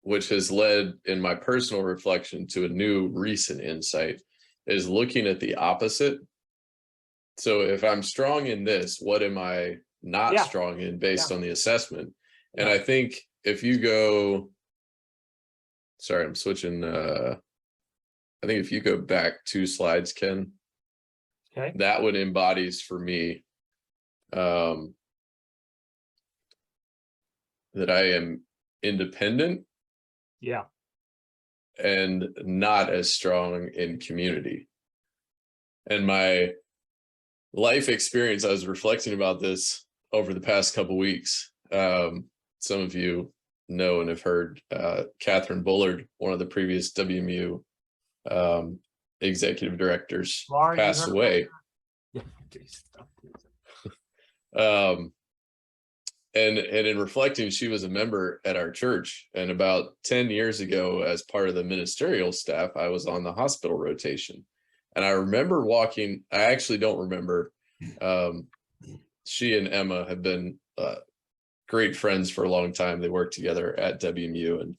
[SPEAKER 4] which has led in my personal reflection to a new recent insight, is looking at the opposite. So if I'm strong in this, what am I not strong in based on the assessment? And I think if you go, sorry, I'm switching. I think if you go back 2 slides, Ken,
[SPEAKER 1] Okay.
[SPEAKER 4] that one embodies for me that I am independent.
[SPEAKER 1] Yeah.
[SPEAKER 4] And not as strong in community. And my life experience, I was reflecting about this over the past couple of weeks. Some of you know and have heard Catherine Bullard, one of the previous WMU executive directors, passed away. And in reflecting, she was a member at our church. And about 10 years ago, as part of the ministerial staff, I was on the hospital rotation. And I remember walking, I actually don't remember. She and Emma have been great friends for a long time. They worked together at WMU. And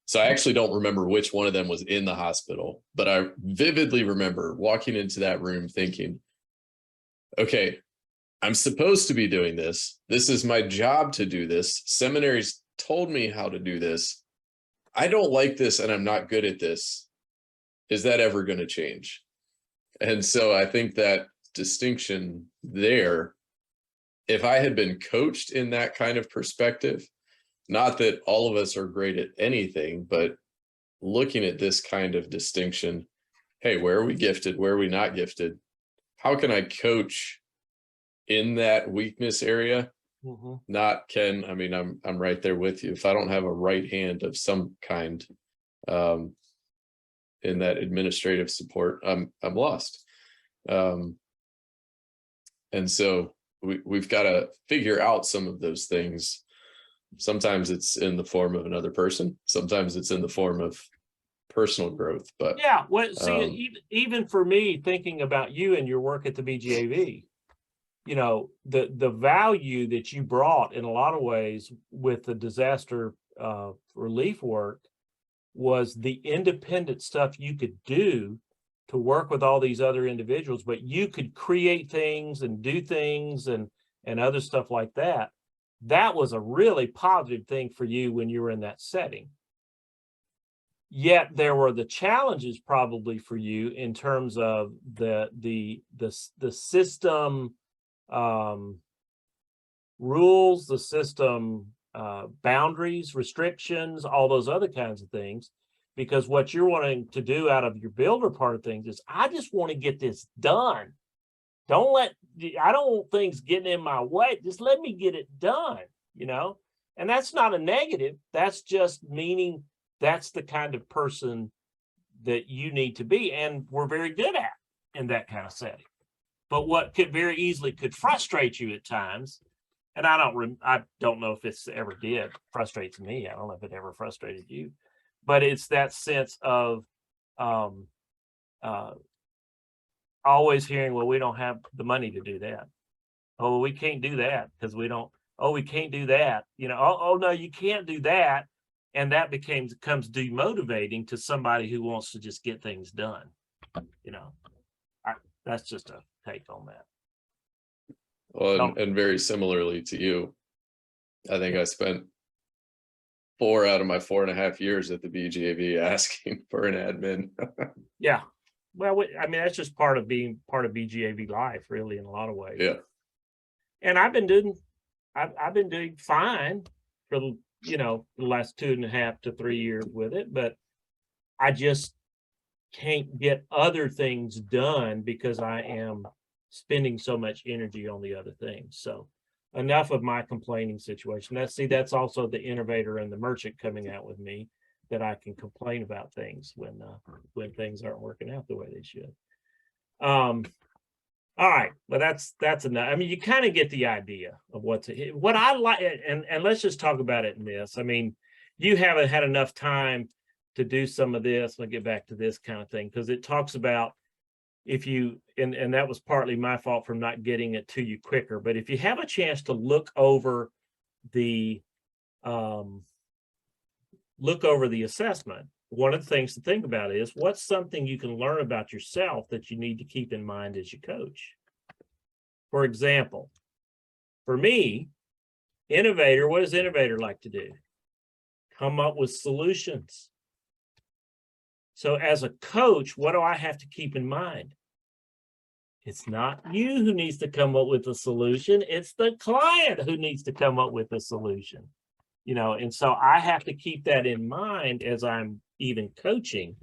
[SPEAKER 4] so I actually don't remember which one of them was in the hospital, but I vividly remember walking into that room thinking, okay, I'm supposed to be doing this. This is my job to do this. Seminaries told me how to do this. I don't like this and I'm not good at this. Is that ever going to change? And so I think that distinction there, if I had been coached in that kind of perspective, not that all of us are great at anything, but looking at this kind of distinction, hey, where are we gifted? Where are we not gifted? How can I coach in that weakness area? Not can, I mean, I'm right there with you. If I don't have a right hand of some kind in that administrative support, I'm lost. And so we've got to figure out some of those things. Sometimes it's in the form of another person. Sometimes it's in the form of personal growth. But
[SPEAKER 1] yeah, well, see, even for me, thinking about you and your work at the BGAV, you know, the value that you brought in a lot of ways with the disaster relief work was the independent stuff you could do to work with all these other individuals, but you could create things and do things and other stuff like that. That was a really positive thing for you when you were in that setting. Yet there were the challenges probably for you in terms of the system rules, the system boundaries, restrictions, all those other kinds of things. Because what you're wanting to do out of your builder part of things is, I just want to get this done. I don't want things getting in my way. Just let me get it done, you know? And that's not a negative. That's just meaning that's the kind of person that you need to be and we're very good at in that kind of setting. But what could very easily could frustrate you at times, and I don't know if it's ever did frustrates me. I don't know if it ever frustrated you, but it's that sense of always hearing, well, we don't have the money to do that. Oh, we can't do that because we don't. Oh, we can't do that. You know, oh no, you can't do that. And that becomes demotivating to somebody who wants to just get things done. You know, that's just a take on that.
[SPEAKER 4] Well, and very similarly to you, I think I spent 4 out of my 4.5 years at the BGAV asking for an admin.
[SPEAKER 1] Yeah. Well, I mean, that's just part of being part of BGAV life, really, in a lot of ways.
[SPEAKER 4] Yeah.
[SPEAKER 1] And I've been doing fine for the last 2.5 to 3 years with it, but I just can't get other things done because I am spending so much energy on the other things. So enough of my complaining situation. That's also the innovator and the merchant coming out with me, that I can complain about things when things aren't working out the way they should. All right, well, that's enough. I mean, you kind of get the idea of what I like, and let's just talk about it in this. I mean, you haven't had enough time to do some of this. I'll get back to this kind of thing because it talks about if you, and that was partly my fault from not getting it to you quicker. But if you have a chance to look over the assessment, one of the things to think about is what's something you can learn about yourself that you need to keep in mind as you coach. For example, for me, innovator, what does innovator like to do? Come up with solutions. So as a coach, what do I have to keep in mind? It's not you who needs to come up with a solution. It's the client who needs to come up with a solution. You know, and so I have to keep that in mind as I'm even coaching,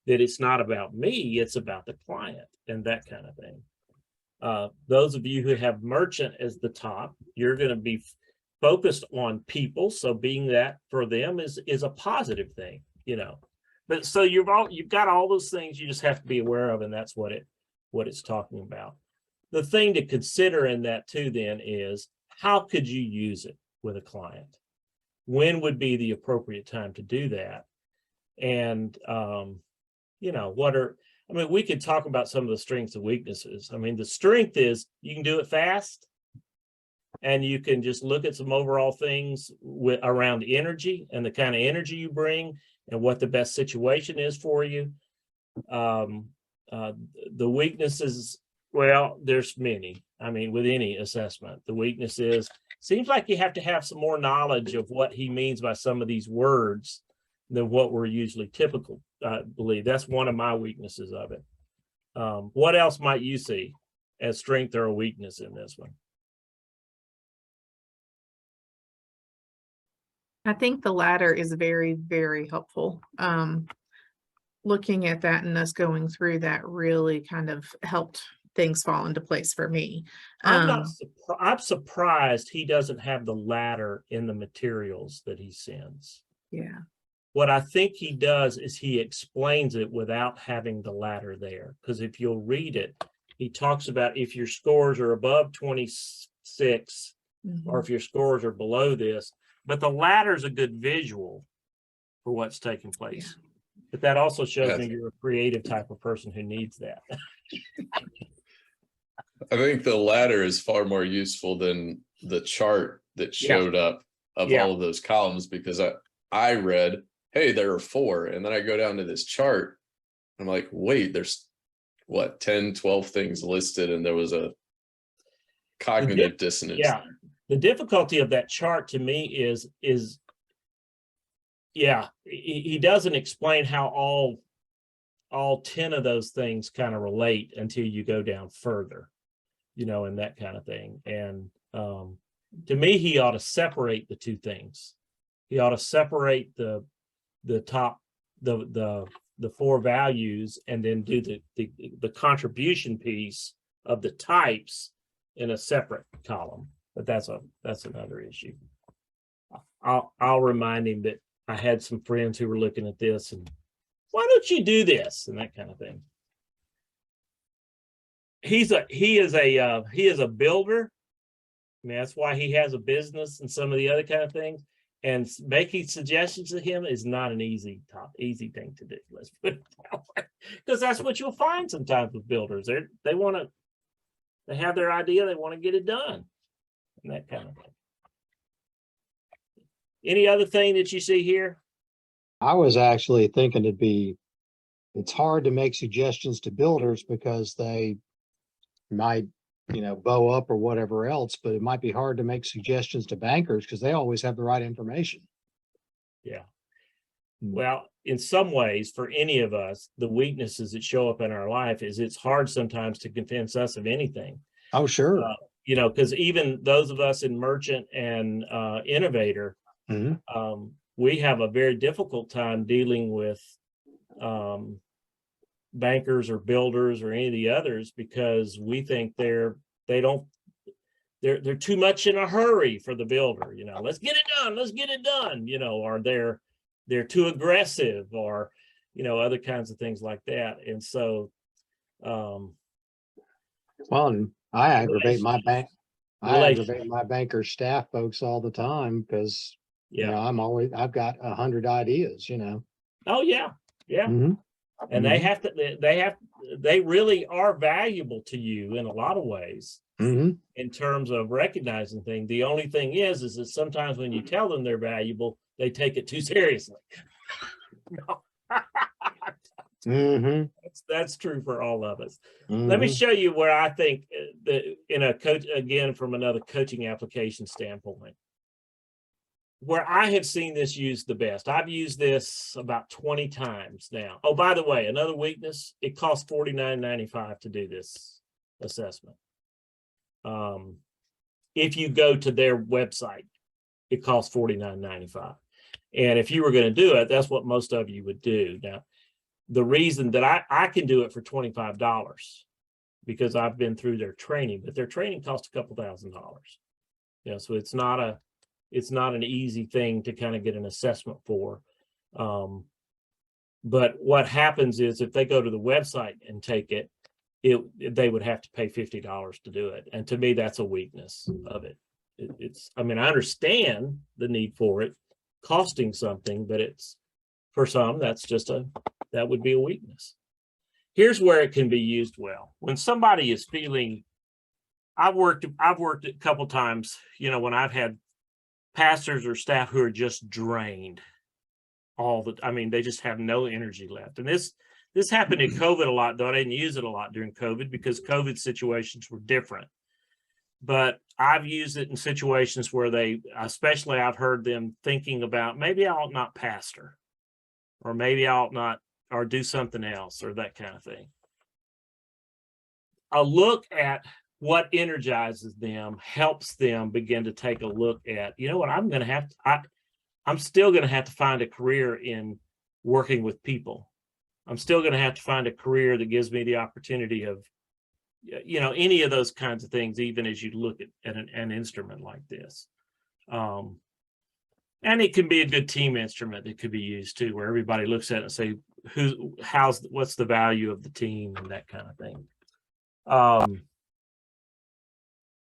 [SPEAKER 1] that it's not about me, it's about the client and that kind of thing. Those of you who have merchant as the top, you're going to be focused on people. So being that for them is a positive thing, you know. But so you've got all those things you just have to be aware of, and that's what it's talking about. The thing to consider in that too then is, how could you use it with a client? When would be the appropriate time to do that? And you know, we could talk about some of the strengths and weaknesses. I mean, the strength is you can do it fast, and you can just look at some overall things around energy and the kind of energy you bring and what the best situation is for you. The weaknesses, well, there's many. I mean, with any assessment, the weakness is, seems like you have to have some more knowledge of what he means by some of these words than what we're usually typical. I believe that's one of my weaknesses of it. What else might you see as strength or a weakness in this one?
[SPEAKER 5] I think the latter is very, very helpful. Looking at that and us going through that really kind of helped things fall into place for me.
[SPEAKER 1] I'm surprised he doesn't have the ladder in the materials that he sends.
[SPEAKER 5] Yeah.
[SPEAKER 1] What I think he does is he explains it without having the ladder there. Because if you'll read it, he talks about if your scores are above 26 or if your scores are below this, but the ladder is a good visual for what's taking place. But that also shows me you're a creative type of person who needs that.
[SPEAKER 4] I think the ladder is far more useful than the chart that showed up of all of those columns, because I read, hey, there are 4. And then I go down to this chart. I'm like, wait, there's what, 10, 12 things listed. And there was a cognitive dissonance.
[SPEAKER 1] Yeah. The difficulty of that chart to me is he doesn't explain how all 10 of those things kind of relate until you go down further, and that kind of thing. And to me, he ought to separate the two things. He ought to separate the top, the 4 values, and then do the contribution piece of the types in a separate column. But that's another issue. I'll remind him that I had some friends who were looking at this and why don't you do this and that kind of thing. He is a builder. I mean, that's why he has a business and some of the other kind of things. And making suggestions to him is not an easy thing to do. Let's put it that way, because that's what you'll find sometimes with builders. They have their idea, they want to get it done, and that kind of thing. Any other thing that you see here?
[SPEAKER 6] I was actually thinking it's hard to make suggestions to builders because they might, bow up or whatever else, but it might be hard to make suggestions to bankers because they always have the right information.
[SPEAKER 1] Yeah. Well, in some ways, for any of us, the weaknesses that show up in our life is it's hard sometimes to convince us of anything.
[SPEAKER 6] Oh, sure.
[SPEAKER 1] Because even those of us in merchant and innovator, we have a very difficult time dealing with bankers or builders or any of the others because we think they're too much in a hurry for the builder. Let's get it done, or they're too aggressive, or other kinds of things like that. And so
[SPEAKER 6] well, and I aggravate my banker staff folks all the time because I've got 100 ideas,
[SPEAKER 1] Oh yeah. And they really are valuable to you in a lot of ways in terms of recognizing things. The only thing is that sometimes when you tell them they're valuable, they take it too seriously. That's true for all of us. Let me show you where I think that in a coach, again, from another coaching application standpoint, where I have seen this used the best. I've used this about 20 times now. Oh, by the way, another weakness, it costs $49.95 to do this assessment. If you go to their website, it costs $49.95. And if you were going to do it, that's what most of you would do. Now, the reason that I can do it for $25 because I've been through their training, but their training costs a couple $1,000s. So it's not an easy thing to kind of get an assessment for. But what happens is if they go to the website and take it, they would have to pay $50 to do it. And to me, that's a weakness of it. I understand the need for it costing something, but for some, that would be a weakness. Here's where it can be used well. When somebody is feeling, I've worked a couple times, when I've had pastors or staff who are just drained they just have no energy left. And this happened in COVID a lot, though I didn't use it a lot during COVID because COVID situations were different. But I've used it in situations where especially I've heard them thinking about maybe I ought not pastor, or maybe I ought not, or do something else, or that kind of thing. A look at what energizes them helps them begin to take a look at, what I'm going to have to, I'm still going to have to find a career in working with people. I'm still going to have to find a career that gives me the opportunity of, any of those kinds of things, even as you look at an instrument like this. And it can be a good team instrument that could be used too, where everybody looks at it and say, what's the value of the team and that kind of thing.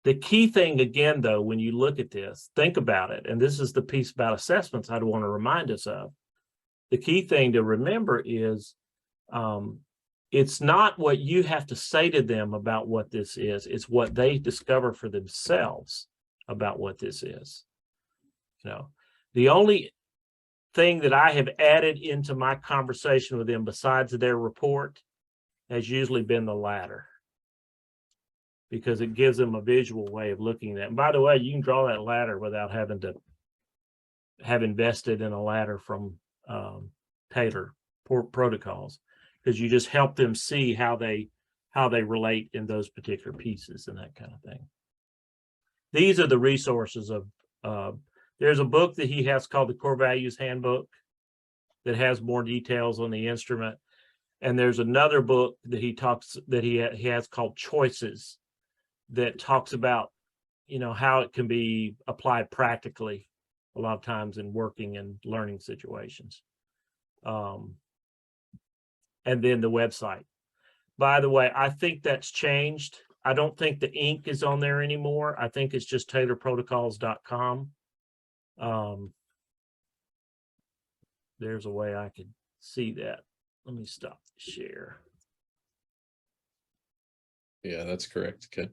[SPEAKER 1] The key thing again, though, when you look at this, think about it. And this is the piece about assessments I'd want to remind us of. The key thing to remember is it's not what you have to say to them about what this is. It's what they discover for themselves about what this is. The only thing that I have added into my conversation with them besides their report has usually been the ladder, because it gives them a visual way of looking at it. And by the way, you can draw that ladder without having to have invested in a ladder from Taylor protocols, because you just help them see how they relate in those particular pieces and that kind of thing. These are the resources of there's a book that he has called the Core Values Handbook that has more details on the instrument. And there's another book that he has called Choices that talks about, how it can be applied practically a lot of times in working and learning situations. And then the website. By the way, I think that's changed. I don't think the ink is on there anymore. I think it's just taylorprotocols.com. There's a way I could see that. Let me stop the share.
[SPEAKER 4] Yeah, that's correct. Okay.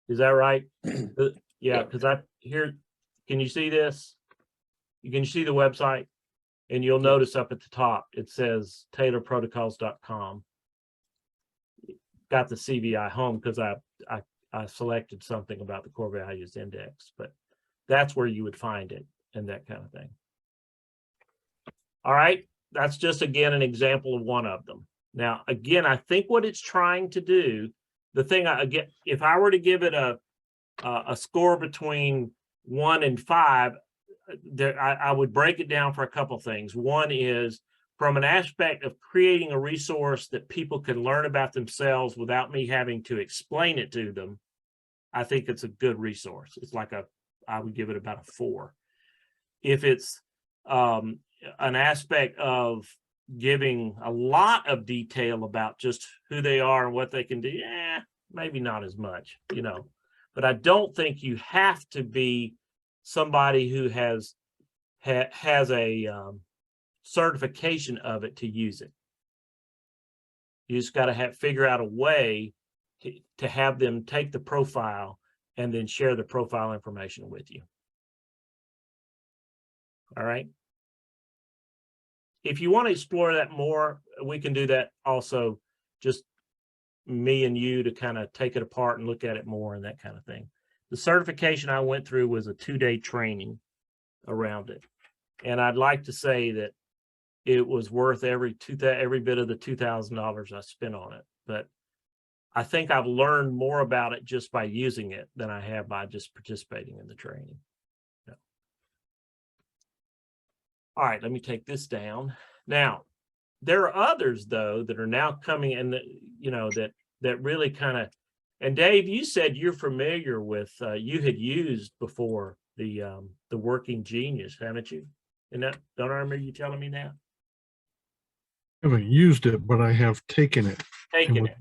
[SPEAKER 1] Is that right? Yeah,
[SPEAKER 4] Yeah.
[SPEAKER 1] because can you see this? Can you see the website? And you'll
[SPEAKER 4] Yeah.
[SPEAKER 1] notice up at the top, it says taylorprotocols.com. Got the CVI home because I selected something about the core values index, but that's where you would find it and that kind of thing. All right. That's just, again, an example of one of them. Now, again, I think what it's trying to do, the thing if I were to give it a score between 1 and 5, I would break it down for a couple things. One is from an aspect of creating a resource that people can learn about themselves without me having to explain it to them. I think it's a good resource. It's like I would give it about a 4. If it's an aspect of giving a lot of detail about just who they are and what they can do, maybe not as much, but I don't think you have to be somebody who has a certification of it to use it. You just got to figure out a way to have them take the profile and then share the profile information with you. All right. If you want to explore that more, we can do that also, just me and you to kind of take it apart and look at it more and that kind of thing. The certification I went through was a 2-day training around it. And I'd like to say that it was worth every bit of the $2,000 I spent on it. But I think I've learned more about it just by using it than I have by just participating in the training. Yeah. All right, let me take this down. Now, there are others, though, that are now coming in, that really kind of, and Dave, you said you're familiar with, you had used before the Working Genius, haven't you? And don't I remember you telling me that?
[SPEAKER 2] I haven't used it, but I have taken it.
[SPEAKER 1] Taking it.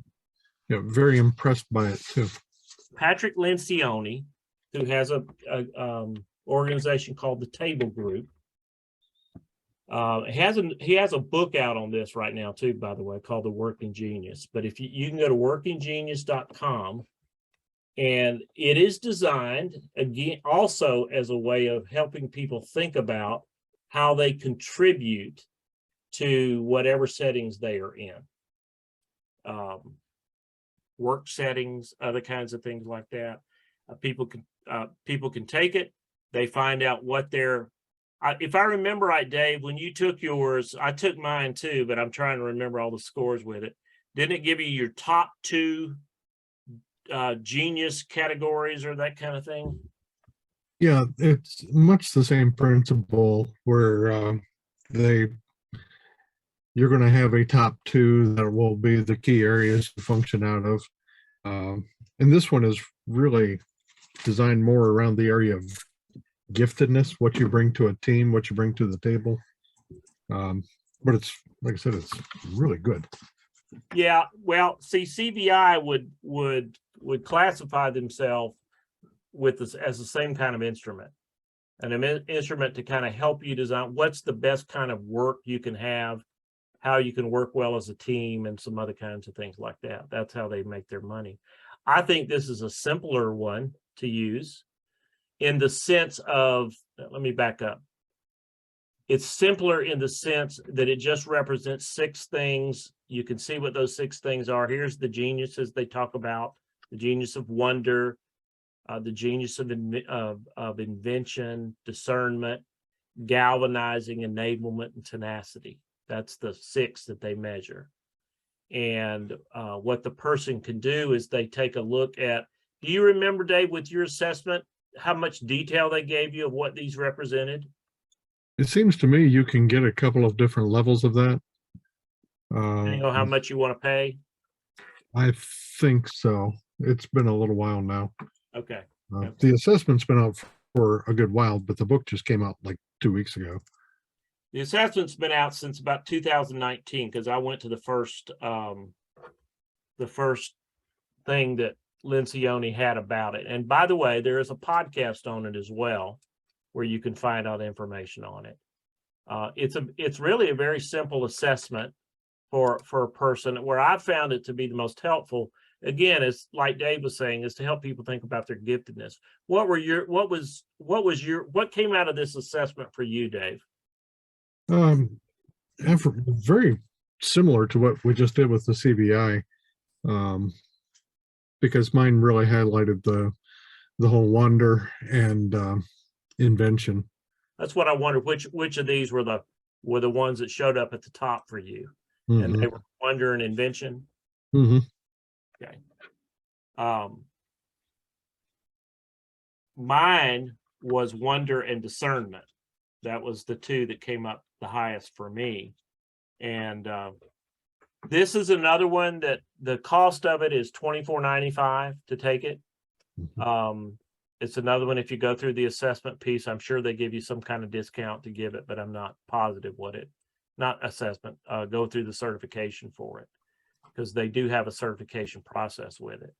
[SPEAKER 2] Yeah, very impressed by it too.
[SPEAKER 1] Patrick Lencioni, who has a organization called the Table Group. He has a book out on this right now too, by the way, called The Working Genius. But if you can go to workinggenius.com, and it is designed again also as a way of helping people think about how they contribute to whatever settings they are in. Work settings, other kinds of things like that. People can take it. They find out what they're. If I remember right, Dave, when you took yours, I took mine too, but I'm trying to remember all the scores with it. Didn't it give you your top 2 genius categories or that kind of thing?
[SPEAKER 2] Yeah, it's much the same principle where they you're going to have a top two that will be the key areas to function out of. And this one is really designed more around the area of giftedness, what you bring to a team, what you bring to the table. But it's, like I said, it's really good.
[SPEAKER 1] Yeah, well, see, CVI would classify themselves with this as the same kind of instrument. An instrument to kind of help you design what's the best kind of work you can have, how you can work well as a team, and some other kinds of things like that. That's how they make their money. I think this is a simpler one to use in the sense of, let me back up. It's simpler in the sense that it just represents 6 things. You can see what those 6 things are. Here's the geniuses they talk about: the genius of wonder, the genius of invention, discernment, galvanizing, enablement, and tenacity. That's the 6 that they measure. And what the person can do is they take a look at, do you remember, Dave, with your assessment, how much detail they gave you of what these represented?
[SPEAKER 2] It seems to me you can get a couple of different levels of that.
[SPEAKER 1] You know how much you want to pay?
[SPEAKER 2] I think so. It's been a little while now.
[SPEAKER 1] Okay.
[SPEAKER 2] The assessment's been out for a good while, but the book just came out like 2 weeks ago.
[SPEAKER 1] The assessment's been out since about 2019, because I went to the first thing that Lencioni had about it. And by the way, there is a podcast on it as well, where you can find out information on it. It's really a very simple assessment for a person. Where I found it to be the most helpful, again, is like Dave was saying, is to help people think about their giftedness. What came out of this assessment for you, Dave?
[SPEAKER 2] Very similar to what we just did with the CVI, because mine really highlighted the whole wonder and invention.
[SPEAKER 1] That's what I wondered. Which of these were the ones that showed up at the top for you? And they were wonder and invention. Okay. Mine was wonder and discernment. That was the 2 that came up the highest for me. And this is another one that the cost of it is $24.95 to take it. It's another one, if you go through the assessment piece, I'm sure they give you some kind of discount to give it, but I'm not positive what it, not assessment, go through the certification for it, because they do have a certification process with it.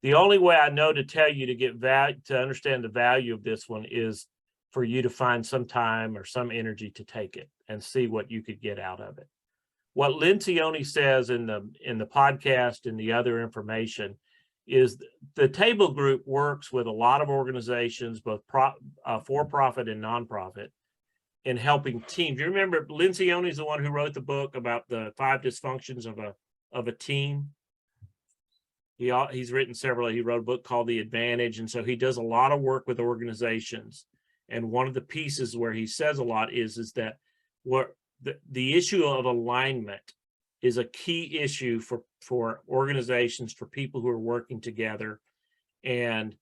[SPEAKER 1] The only way I know to tell you to get value, to understand the value of this one, is for you to find some time or some energy to take it and see what you could get out of it. What Lencioni says in the podcast and the other information is the table group works with a lot of organizations, both for-profit and nonprofit, in helping teams. You remember Lencioni is the one who wrote the book about the 5 dysfunctions of a team. He's written several. He wrote a book called The Advantage, and so he does a lot of work with organizations. And one of the pieces where he says a lot is that what the issue of alignment is a key issue for organizations, for people who are working together. And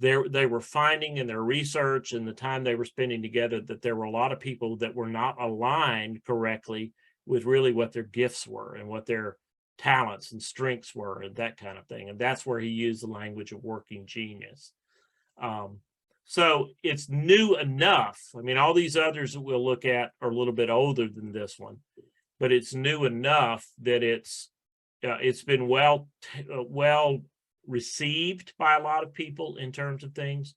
[SPEAKER 1] they were finding in their research and the time they were spending together that there were a lot of people that were not aligned correctly with really what their gifts were and what their talents and strengths were and that kind of thing. And that's where he used the language of working genius. So it's new enough. I mean, all these others that we'll look at are a little bit older than this one, but it's new enough that it's been well received by a lot of people in terms of things.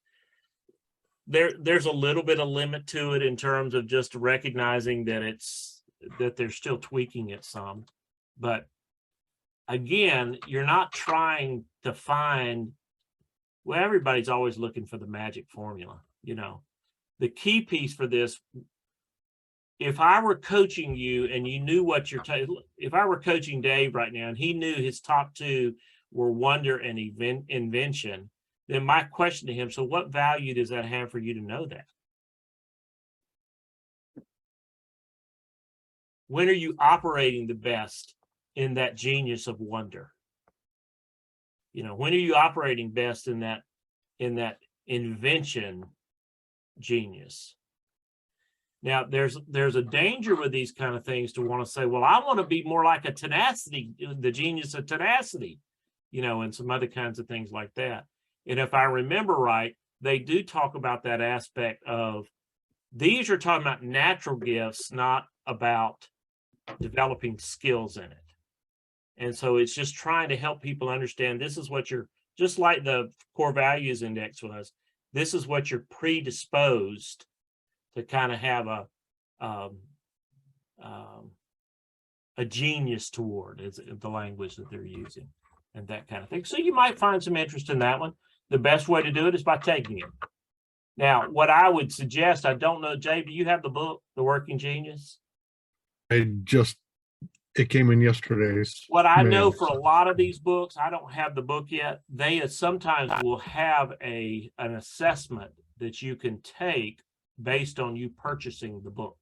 [SPEAKER 1] There's a little bit of limit to it in terms of just recognizing that they're still tweaking it some. But again, you're not trying to find, well, everybody's always looking for the magic formula. You know, the key piece for this, if I were coaching you and you knew what if I were coaching Dave right now and he knew his top 2 were wonder and invention, then my question to him, so what value does that have for you to know that? When are you operating the best in that genius of wonder? You know, when are you operating best in that invention genius. Now, there's a danger with these kind of things to want to say, well, I want to be more like a tenacity, the genius of tenacity, you know, and some other kinds of things like that. And if I remember right, they do talk about that aspect of these are talking about natural gifts, not about developing skills in it. And so it's just trying to help people understand this is what you're, just like the core values index was, this is what you're predisposed to kind of have a genius toward, is the language that they're using and that kind of thing. So you might find some interest in that one. The best way to do it is by taking it. Now, what I would suggest, I don't know, Jay, do you have the book, The Working Genius?
[SPEAKER 2] It came in yesterday's.
[SPEAKER 1] What I know
[SPEAKER 2] mail,
[SPEAKER 1] for a
[SPEAKER 2] so-
[SPEAKER 1] lot of these books, I don't have the book yet. They sometimes will have an assessment that you can take based on you purchasing the book.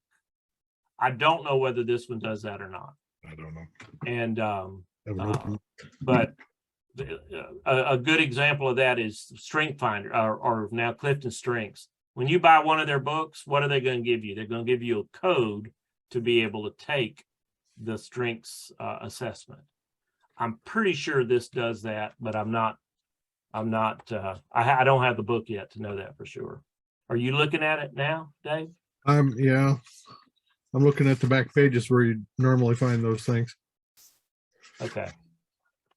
[SPEAKER 1] I don't know whether this one does that or not.
[SPEAKER 2] I don't know.
[SPEAKER 1] And
[SPEAKER 2] Haven't opened
[SPEAKER 1] but a good example of that is Strength Finder or now Clifton Strengths. When you buy one of their books, what are they going to give you? They're going to give you a code to be able to take the strengths assessment. I'm pretty sure this does that, but I don't have the book yet to know that for sure. Are you looking at it now, Dave?
[SPEAKER 2] Yeah, I'm looking at the back pages where you normally find those things.
[SPEAKER 1] Okay.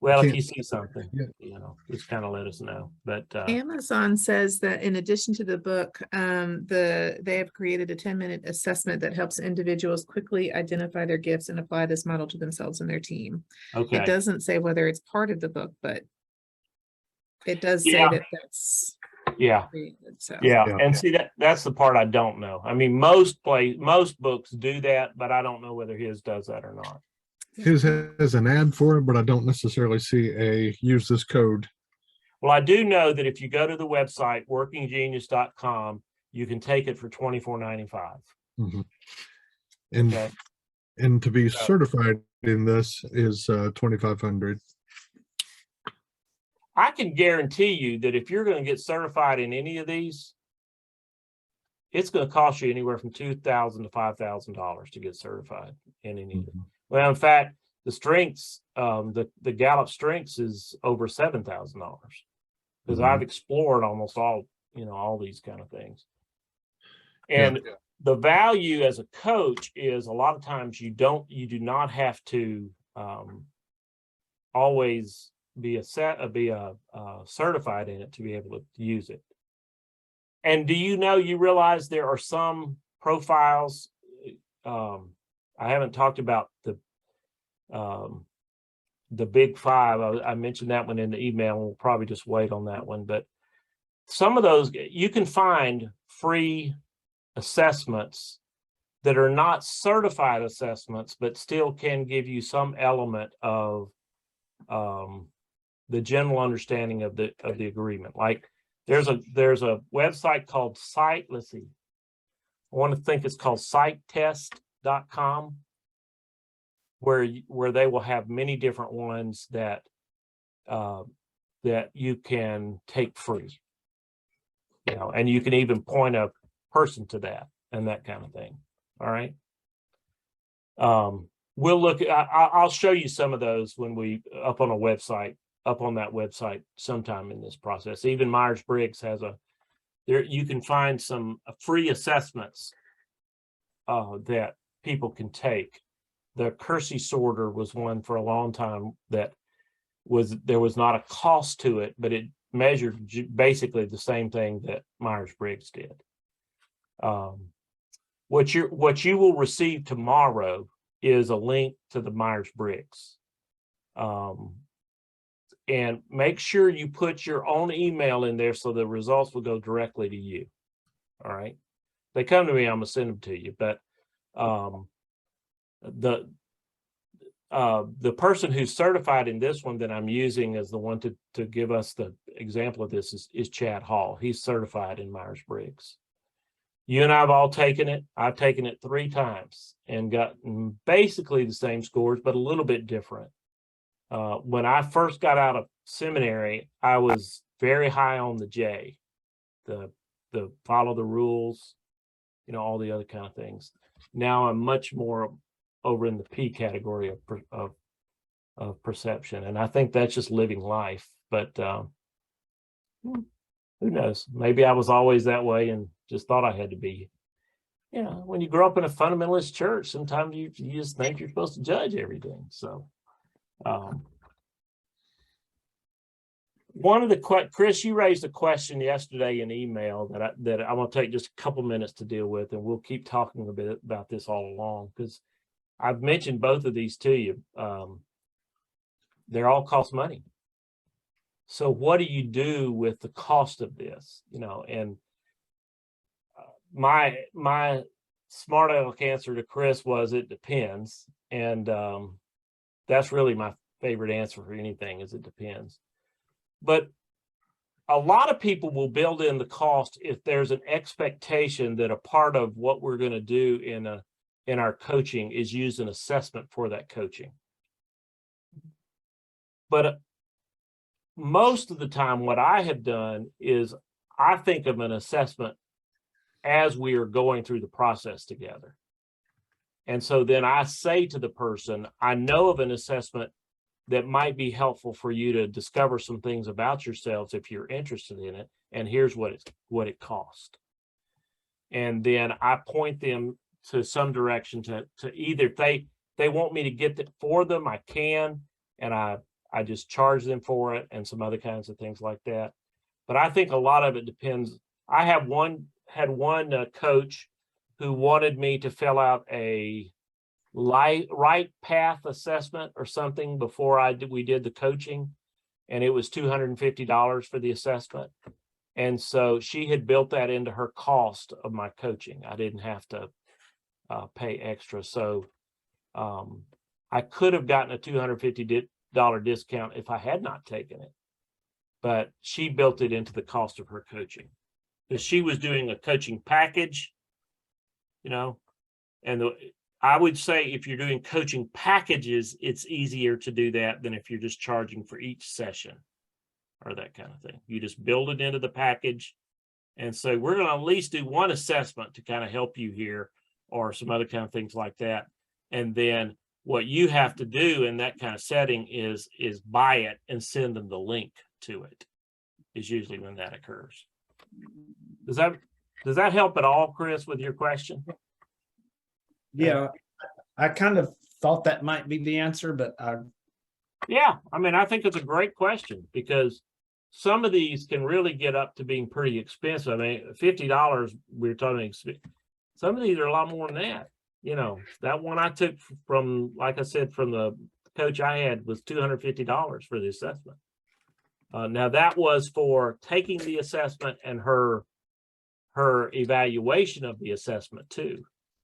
[SPEAKER 1] Well, if
[SPEAKER 2] Can't-
[SPEAKER 1] you see something,
[SPEAKER 2] Yeah.
[SPEAKER 1] you know, just kind of let us know. But
[SPEAKER 5] Amazon says that in addition to the book, they have created a 10-minute assessment that helps individuals quickly identify their gifts and apply this model to themselves and their team. It
[SPEAKER 1] okay.
[SPEAKER 5] doesn't say whether it's part of the book, but it does say
[SPEAKER 1] Yeah.
[SPEAKER 5] that that's
[SPEAKER 1] Yeah.
[SPEAKER 5] created, so.
[SPEAKER 1] Yeah.
[SPEAKER 2] Yeah.
[SPEAKER 1] And see that's the part I don't know. I mean, most books do that, but I don't know whether his does that or not.
[SPEAKER 2] His has an ad for it, but I don't necessarily see a use this code.
[SPEAKER 1] Well, I do know that if you go to the website, workinggenius.com, you can take it for $24.95.
[SPEAKER 2] Mhm. And
[SPEAKER 1] Okay.
[SPEAKER 2] and to be
[SPEAKER 1] So-
[SPEAKER 2] certified in this is 2,500.
[SPEAKER 1] I can guarantee you that if you're going to get certified in any of these, it's going to cost you anywhere from $2,000 to $5,000 to get certified in any of them. Well, in fact, the strengths, the Gallup strengths is over $7,000 because I've explored almost all these kind of things. And the value as a coach is a lot of times you do not have to always be certified in it to be able to use it. And do you realize there are some profiles? I haven't talked about the big five. I mentioned that one in the email. We'll probably just wait on that one. But some of those, you can find free assessments that are not certified assessments, but still can give you some element of the general understanding of the agreement. Like there's a website called let's see. I want to think it's called psychtest.com, where they will have many different ones that you can take free. You know, and you can even point a person to that and that kind of thing. All right. We'll look at, I'll show you some of those when we up on that website sometime in this process. Even Myers-Briggs has you can find some free assessments that people can take. The Kersey sorter was one for a long time that there was not a cost to it, but it measured basically the same thing that Myers-Briggs did. What you will receive tomorrow is a link to the Myers-Briggs. And make sure you put your own email in there so the results will go directly to you. All right. They come to me, I'm gonna send them to you. But the person who's certified in this one that I'm using as the one to give us the example of this is Chad Hall. He's certified in Myers-Briggs. You and I have all taken it. I've taken it 3 times and gotten basically the same scores, but a little bit different. When I first got out of seminary, I was very high on the J. the follow the rules, you know, all the other kind of things. Now I'm much more over in the P category of perception. And I think that's just living life. But who knows? Maybe I was always that way and just thought I had to be. You know, when you grow up in a fundamentalist church, sometimes you just think you're supposed to judge everything. So one of the Chris, you raised a question yesterday in email that I'm going to take just a couple minutes to deal with, and we'll keep talking a bit about this all along, because I've mentioned both of these to you. They're all cost money. So what do you do with the cost of this? You know, and my smart aleck answer to Chris was it depends, and that's really my favorite answer for anything is it depends. But a lot of people will build in the cost if there's an expectation that a part of what we're going to do in our coaching is use an assessment for that coaching. But most of the time, what I have done is I think of an assessment as we are going through the process together. And so then I say to the person, I know of an assessment that might be helpful for you to discover some things about yourselves if you're interested in it. And here's what it costs. And then I point them to some direction to either if they want me to get that for them, I can, and I just charge them for it and some other kinds of things like that. But I think a lot of it depends. I had one coach who wanted me to fill out a right path assessment or something before we did the coaching, and it was $250 for the assessment. And so she had built that into her cost of my coaching. I didn't have to pay extra. So I could have gotten a $250 discount if I had not taken it, but she built it into the cost of her coaching because she was doing a coaching package, you know, and I would say if you're doing coaching packages, it's easier to do that than if you're just charging for each session or that kind of thing. You just build it into the package and say, we're going to at least do one assessment to kind of help you here or some other kind of things like that. And then what you have to do in that kind of setting is buy it and send them the link to it is usually when that occurs. Does that help at all, Chris, with your question?
[SPEAKER 3] Yeah, I kind of thought that might be the answer, but
[SPEAKER 1] yeah, I mean, I think it's a great question because some of these can really get up to being pretty expensive. I mean, $50, we're talking, some of these are a lot more than that. You know, that one I took from, like I said, from the coach I had was $250 for the assessment. Now that was for taking the assessment and her evaluation of the assessment too.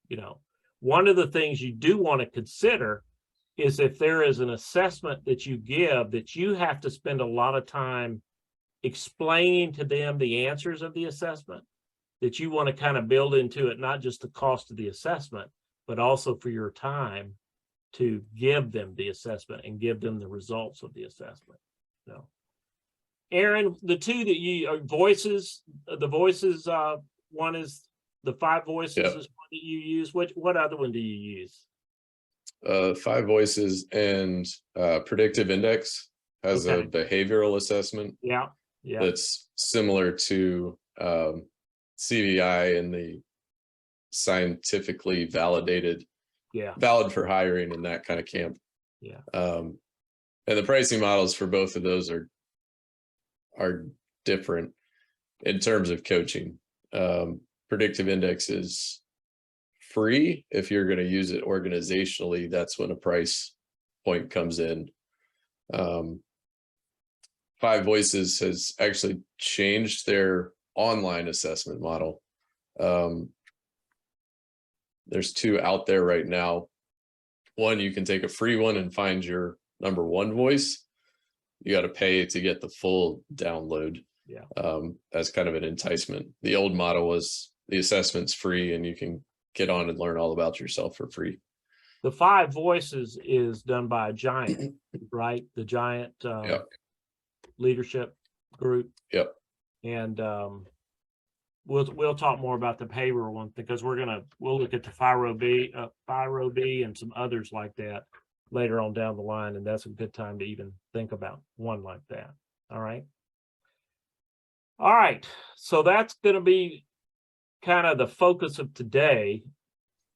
[SPEAKER 1] You know, one of the things you do want to consider is if there is an assessment that you give that you have to spend a lot of time explaining to them the answers of the assessment, that you want to kind of build into it, not just the cost of the assessment, but also for your time to give them the assessment and give them the results of the assessment. So, Aaron, the two that you voices, the voices, one is the 5 voices is one that you use. What other one do you use?
[SPEAKER 4] 5 voices and predictive index has a behavioral assessment.
[SPEAKER 1] Yeah.
[SPEAKER 4] That's similar to CVI and the scientifically validated, valid for hiring in that kind of camp.
[SPEAKER 1] Yeah.
[SPEAKER 4] And the pricing models for both of those are different in terms of coaching. Predictive index is free. If you're going to use it organizationally, that's when a price point comes in. 5 Voices has actually changed their online assessment model. There's 2 out there right now. One, you can take a free one and find your number 1 voice. You got to pay to get the full download. As kind of an enticement. The old model was the assessment's free and you can get on and learn all about yourself for free.
[SPEAKER 1] The 5 Voices is done by a Giant, right? The Giant leadership group.
[SPEAKER 4] Yep.
[SPEAKER 1] And we'll talk more about the behavioral one because we'll look at the Phiro B and some others like that later on down the line. And that's a good time to even think about one like that. All right. All right. So that's going to be kind of the focus of today.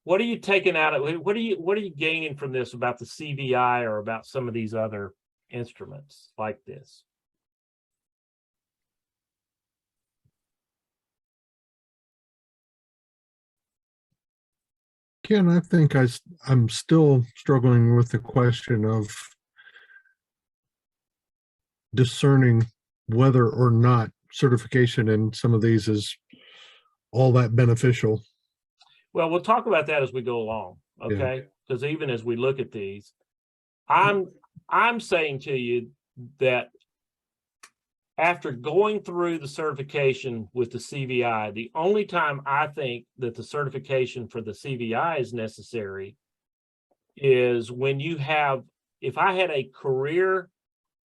[SPEAKER 1] What are you taking out of what are you gaining from this about the CVI or about some of these other instruments like this?
[SPEAKER 2] Ken, I think I'm still struggling with the question of discerning whether or not certification in some of these is all that beneficial.
[SPEAKER 1] Well, we'll talk about that as we go along, okay? Because even as we look at these, I'm saying to you that after going through the certification with the CVI, the only time I think that the certification for the CVI is necessary is when you have, if I had a career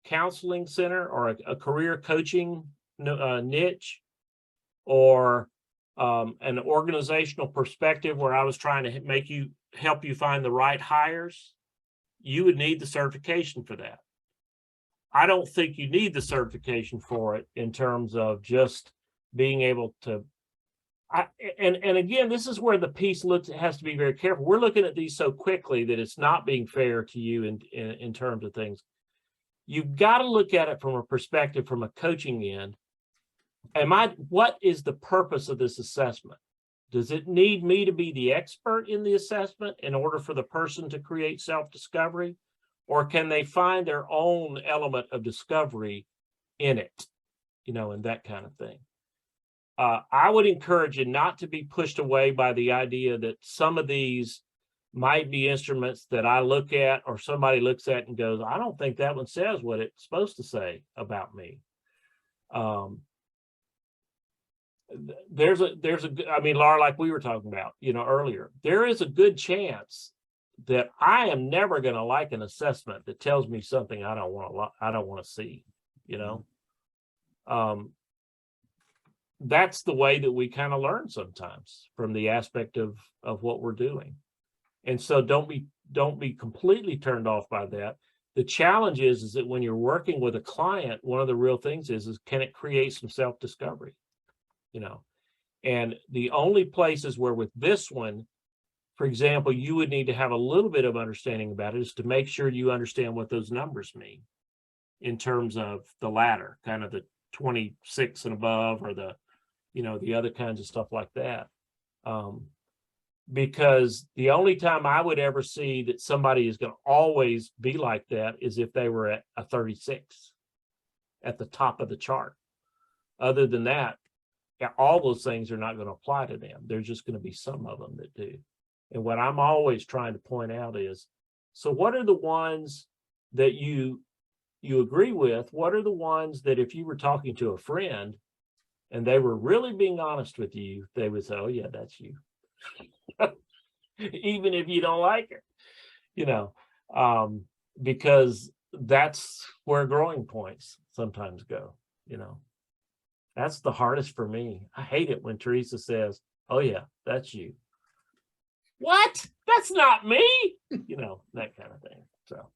[SPEAKER 1] counseling center or a career coaching niche or an organizational perspective where I was trying to help you find the right hires, you would need the certification for that. I don't think you need the certification for it in terms of just being able to. And again, this is where the piece has to be very careful. We're looking at these so quickly that it's not being fair to you in terms of things. You've got to look at it from a perspective from a coaching end. What is the purpose of this assessment? Does it need me to be the expert in the assessment in order for the person to create self-discovery? Or can they find their own element of discovery in it, and that kind of thing? I would encourage you not to be pushed away by the idea that some of these might be instruments that I look at or somebody looks at and goes, I don't think that one says what it's supposed to say about me. Laura, like we were talking about, earlier, there is a good chance that I am never going to like an assessment that tells me something I don't want to see, that's the way that we kind of learn sometimes from the aspect of what we're doing. And so don't be completely turned off by that. The challenge is that when you're working with a client, one of the real things is can it create some self-discovery, and the only places where with this one, for example, you would need to have a little bit of understanding about it is to make sure you understand what those numbers mean in terms of the ladder, kind of the 26 and above, or the other kinds of stuff like that. Because the only time I would ever see that somebody is going to always be like that is if they were at a 36 at the top of the chart. Other than that, all those things are not going to apply to them. There's just going to be some of them that do. And what I'm always trying to point out is, so what are the ones that you agree with? What are the ones that if you were talking to a friend and they were really being honest with you, they would say, oh yeah, that's you. Even if you don't like it, because that's where growing points sometimes go, That's the hardest for me. I hate it when Teresa says, oh yeah, that's you. What? That's not me. That kind of thing. So,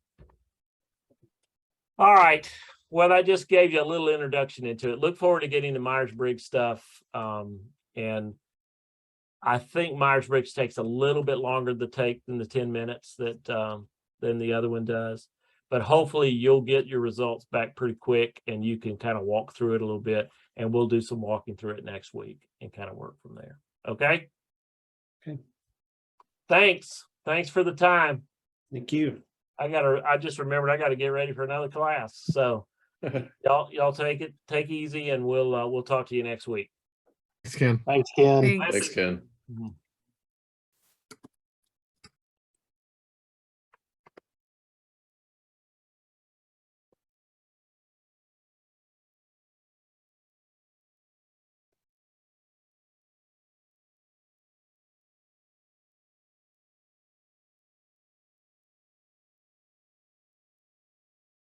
[SPEAKER 1] all right. Well, I just gave you a little introduction into it. Look forward to getting the Myers-Briggs stuff. And I think Myers-Briggs takes a little bit longer to take than the 10 minutes than the other one does. But hopefully you'll get your results back pretty quick and you can kind of walk through it a little bit, and we'll do some walking through it next week and kind of work from there. Okay.
[SPEAKER 3] Okay.
[SPEAKER 1] Thanks for the time.
[SPEAKER 3] Thank you.
[SPEAKER 1] I just remembered I got to get ready for another class. So y'all take easy, and we'll talk to you next week.
[SPEAKER 2] Thanks, Ken.
[SPEAKER 6] Thanks, Ken.
[SPEAKER 5] Thanks.
[SPEAKER 4] Thanks, Ken.
[SPEAKER 1] Mhm.